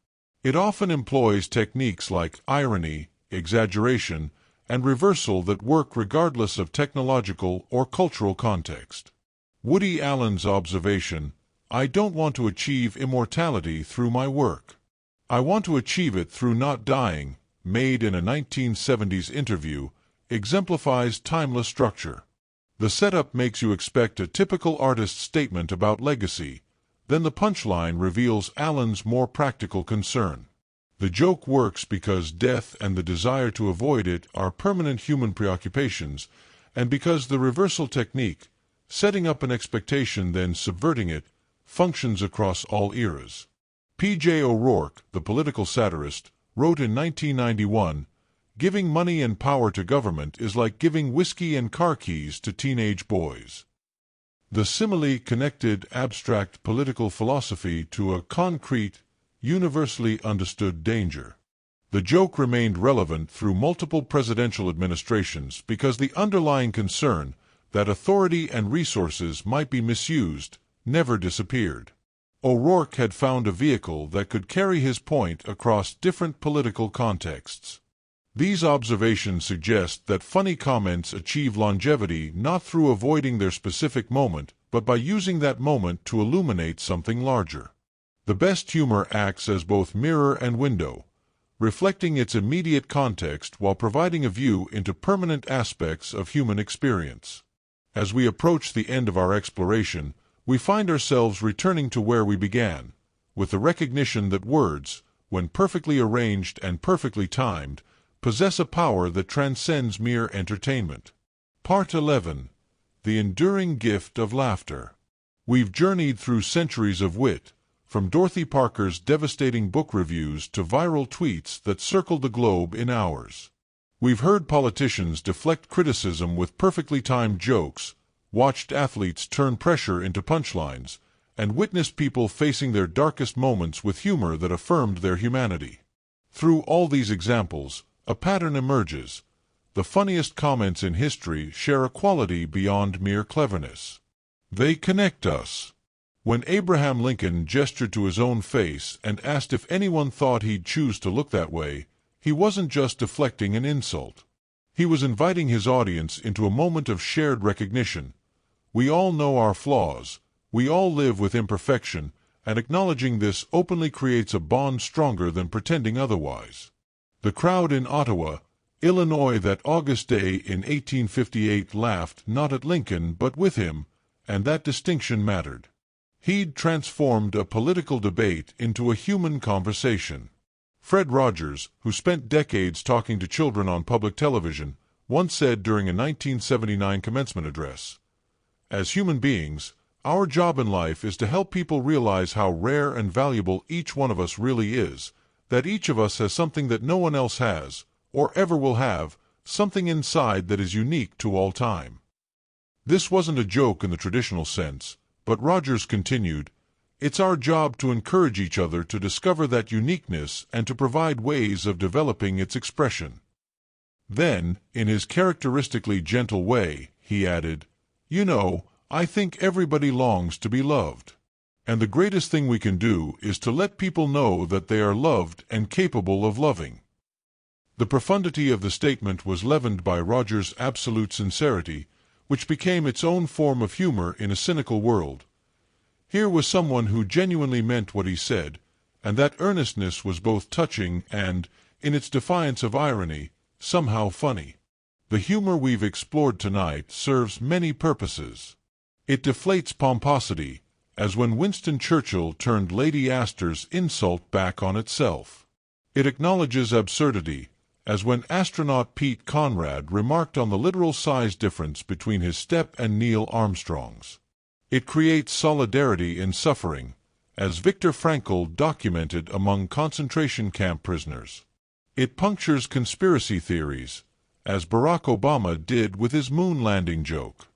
It often employs techniques like irony, exaggeration, and reversal that work regardless of technological or cultural context. Woody Allen's observation, "I don't want to achieve immortality through my work. I want to achieve it through not dying," made in a 1970s interview, exemplifies timeless structure. The setup makes you expect a typical artist's statement about legacy, then the punchline reveals Allen's more practical concern. The joke works because death and the desire to avoid it are permanent human preoccupations, and because the reversal technique, setting up an expectation then subverting it, functions across all eras. P.J. O'Rourke, the political satirist, wrote in 1991, "Giving money and power to government is like giving whiskey and car keys to teenage boys." The simile connected abstract political philosophy to a concrete, universally understood danger. The joke remained relevant through multiple presidential administrations because the underlying concern that authority and resources might be misused never disappeared. O'Rourke had found a vehicle that could carry his point across different political contexts. These observations suggest that funny comments achieve longevity not through avoiding their specific moment, but by using that moment to illuminate something larger. The best humor acts as both mirror and window, reflecting its immediate context while providing a view into permanent aspects of human experience. As we approach the end of our exploration, we find ourselves returning to where we began, with the recognition that words, when perfectly arranged and perfectly timed, possess a power that transcends mere entertainment. Part 11. The Enduring Gift of Laughter. We've journeyed through centuries of wit, from Dorothy Parker's devastating book reviews to viral tweets that circled the globe in hours. We've heard politicians deflect criticism with perfectly timed jokes, watched athletes turn pressure into punchlines, and witnessed people facing their darkest moments with humor that affirmed their humanity. Through all these examples, a pattern emerges. The funniest comments in history share a quality beyond mere cleverness. They connect us. When Abraham Lincoln gestured to his own face and asked if anyone thought he'd choose to look that way, he wasn't just deflecting an insult. He was inviting his audience into a moment of shared recognition. We all know our flaws, we all live with imperfection, and acknowledging this openly creates a bond stronger than pretending otherwise. The crowd in Ottawa, Illinois that August day in 1858 laughed not at Lincoln but with him, and that distinction mattered. He'd transformed a political debate into a human conversation. Fred Rogers, who spent decades talking to children on public television, once said during a 1979 commencement address, "As human beings, our job in life is to help people realize how rare and valuable each one of us really is, that each of us has something that no one else has, or ever will have, something inside that is unique to all time." This wasn't a joke in the traditional sense, but Rogers continued, "It's our job to encourage each other to discover that uniqueness and to provide ways of developing its expression." Then, in his characteristically gentle way, he added, "You know, I think everybody longs to be loved. And the greatest thing we can do is to let people know that they are loved and capable of loving." The profundity of the statement was leavened by Rogers' absolute sincerity, which became its own form of humor in a cynical world. Here was someone who genuinely meant what he said, and that earnestness was both touching and, in its defiance of irony, somehow funny. The humor we've explored tonight serves many purposes. It deflates pomposity, as when Winston Churchill turned Lady Astor's insult back on itself. It acknowledges absurdity, as when astronaut Pete Conrad remarked on the literal size difference between his step and Neil Armstrong's. It creates solidarity in suffering, as Viktor Frankl documented among concentration camp prisoners. It punctures conspiracy theories, as Barack Obama did with his moon landing joke.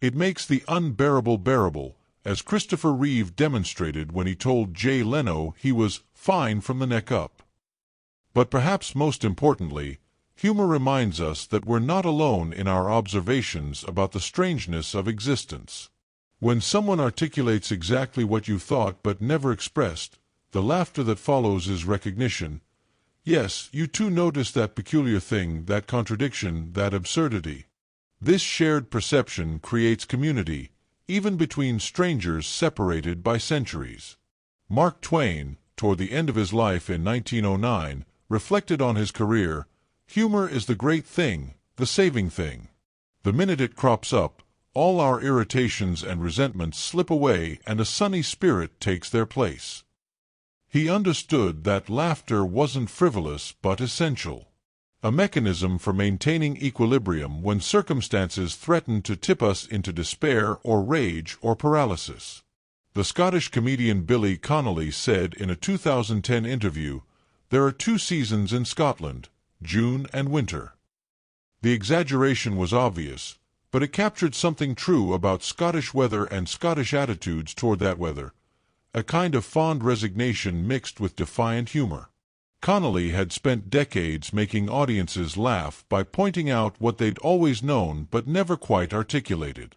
It makes the unbearable bearable, as Christopher Reeve demonstrated when he told Jay Leno he was fine from the neck up. But perhaps most importantly, humor reminds us that we're not alone in our observations about the strangeness of existence. When someone articulates exactly what you thought but never expressed, the laughter that follows is recognition. Yes, you too notice that peculiar thing, that contradiction, that absurdity. This shared perception creates community, even between strangers separated by centuries. Mark Twain, toward the end of his life in 1909, reflected on his career, "Humor is the great thing, the saving thing. The minute it crops up, all our irritations and resentments slip away and a sunny spirit takes their place." He understood that laughter wasn't frivolous but essential, a mechanism for maintaining equilibrium when circumstances threatened to tip us into despair or rage or paralysis. The Scottish comedian Billy Connolly said in a 2010 interview, "There are two seasons in Scotland, June and winter." The exaggeration was obvious, but it captured something true about Scottish weather and Scottish attitudes toward that weather, a kind of fond resignation mixed with defiant humor. Connolly had spent decades making audiences laugh by pointing out what they'd always known but never quite articulated.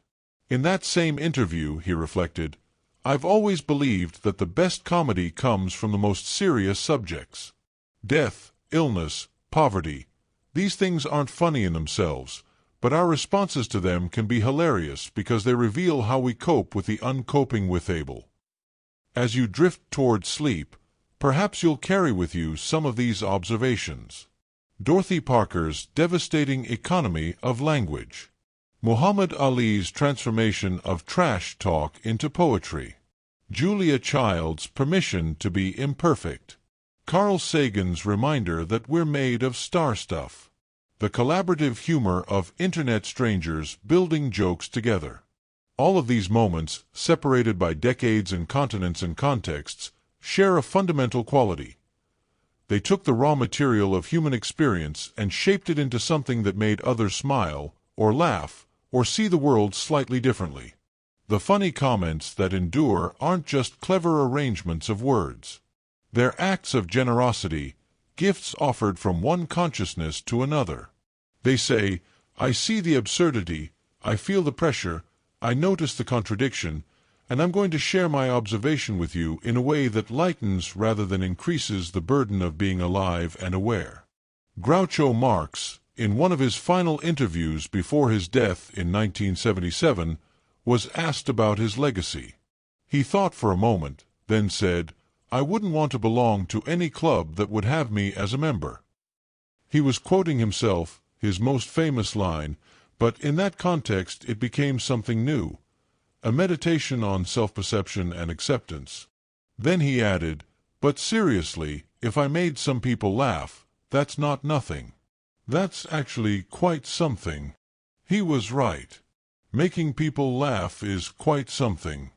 In that same interview, he reflected, "I've always believed that the best comedy comes from the most serious subjects. Death, illness, poverty. These things aren't funny in themselves, but our responses to them can be hilarious because they reveal how we cope with the uncoping withable." As you drift toward sleep, perhaps you'll carry with you some of these observations. Dorothy Parker's devastating economy of language. Muhammad Ali's transformation of trash talk into poetry. Julia Child's permission to be imperfect. Carl Sagan's reminder that we're made of star stuff. The collaborative humor of internet strangers building jokes together. All of these moments, separated by decades and continents and contexts, share a fundamental quality. They took the raw material of human experience and shaped it into something that made others smile, or laugh, or see the world slightly differently. The funny comments that endure aren't just clever arrangements of words. They're acts of generosity, gifts offered from one consciousness to another. They say, I see the absurdity, I feel the pressure, I notice the contradiction, and I'm going to share my observation with you in a way that lightens rather than increases the burden of being alive and aware. Groucho Marx, in one of his final interviews before his death in 1977, was asked about his legacy. He thought for a moment, then said, I wouldn't want to belong to any club that would have me as a member. He was quoting himself, his most famous line, but in that context it became something new, a meditation on self-perception and acceptance. Then he added, but seriously, if I made some people laugh, that's not nothing. That's actually quite something. He was right. Making people laugh is quite something.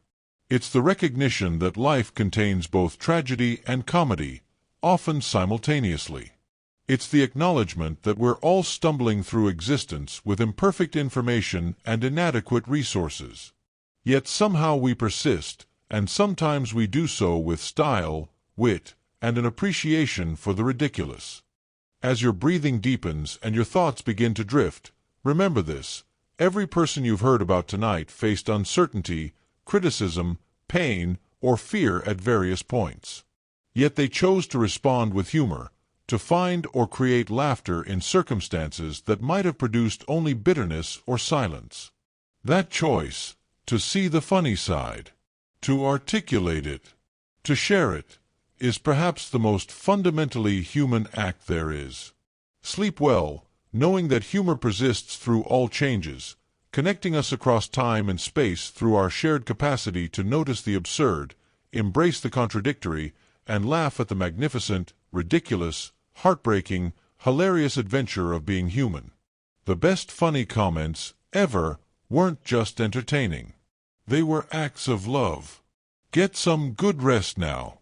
It's the recognition that life contains both tragedy and comedy, often simultaneously. It's the acknowledgement that we're all stumbling through existence with imperfect information and inadequate resources. Yet somehow we persist, and sometimes we do so with style, wit, and an appreciation for the ridiculous. As your breathing deepens and your thoughts begin to drift, remember this. Every person you've heard about tonight faced uncertainty, criticism, pain, or fear at various points. Yet they chose to respond with humor, to find or create laughter in circumstances that might have produced only bitterness or silence. That choice, to see the funny side, to articulate it, to share it, is perhaps the most fundamentally human act there is. Sleep well, knowing that humor persists through all changes, connecting us across time and space through our shared capacity to notice the absurd, embrace the contradictory, and laugh at the magnificent, ridiculous, heartbreaking, hilarious adventure of being human. The best funny comments, ever, weren't just entertaining. They were acts of love. Get some good rest now.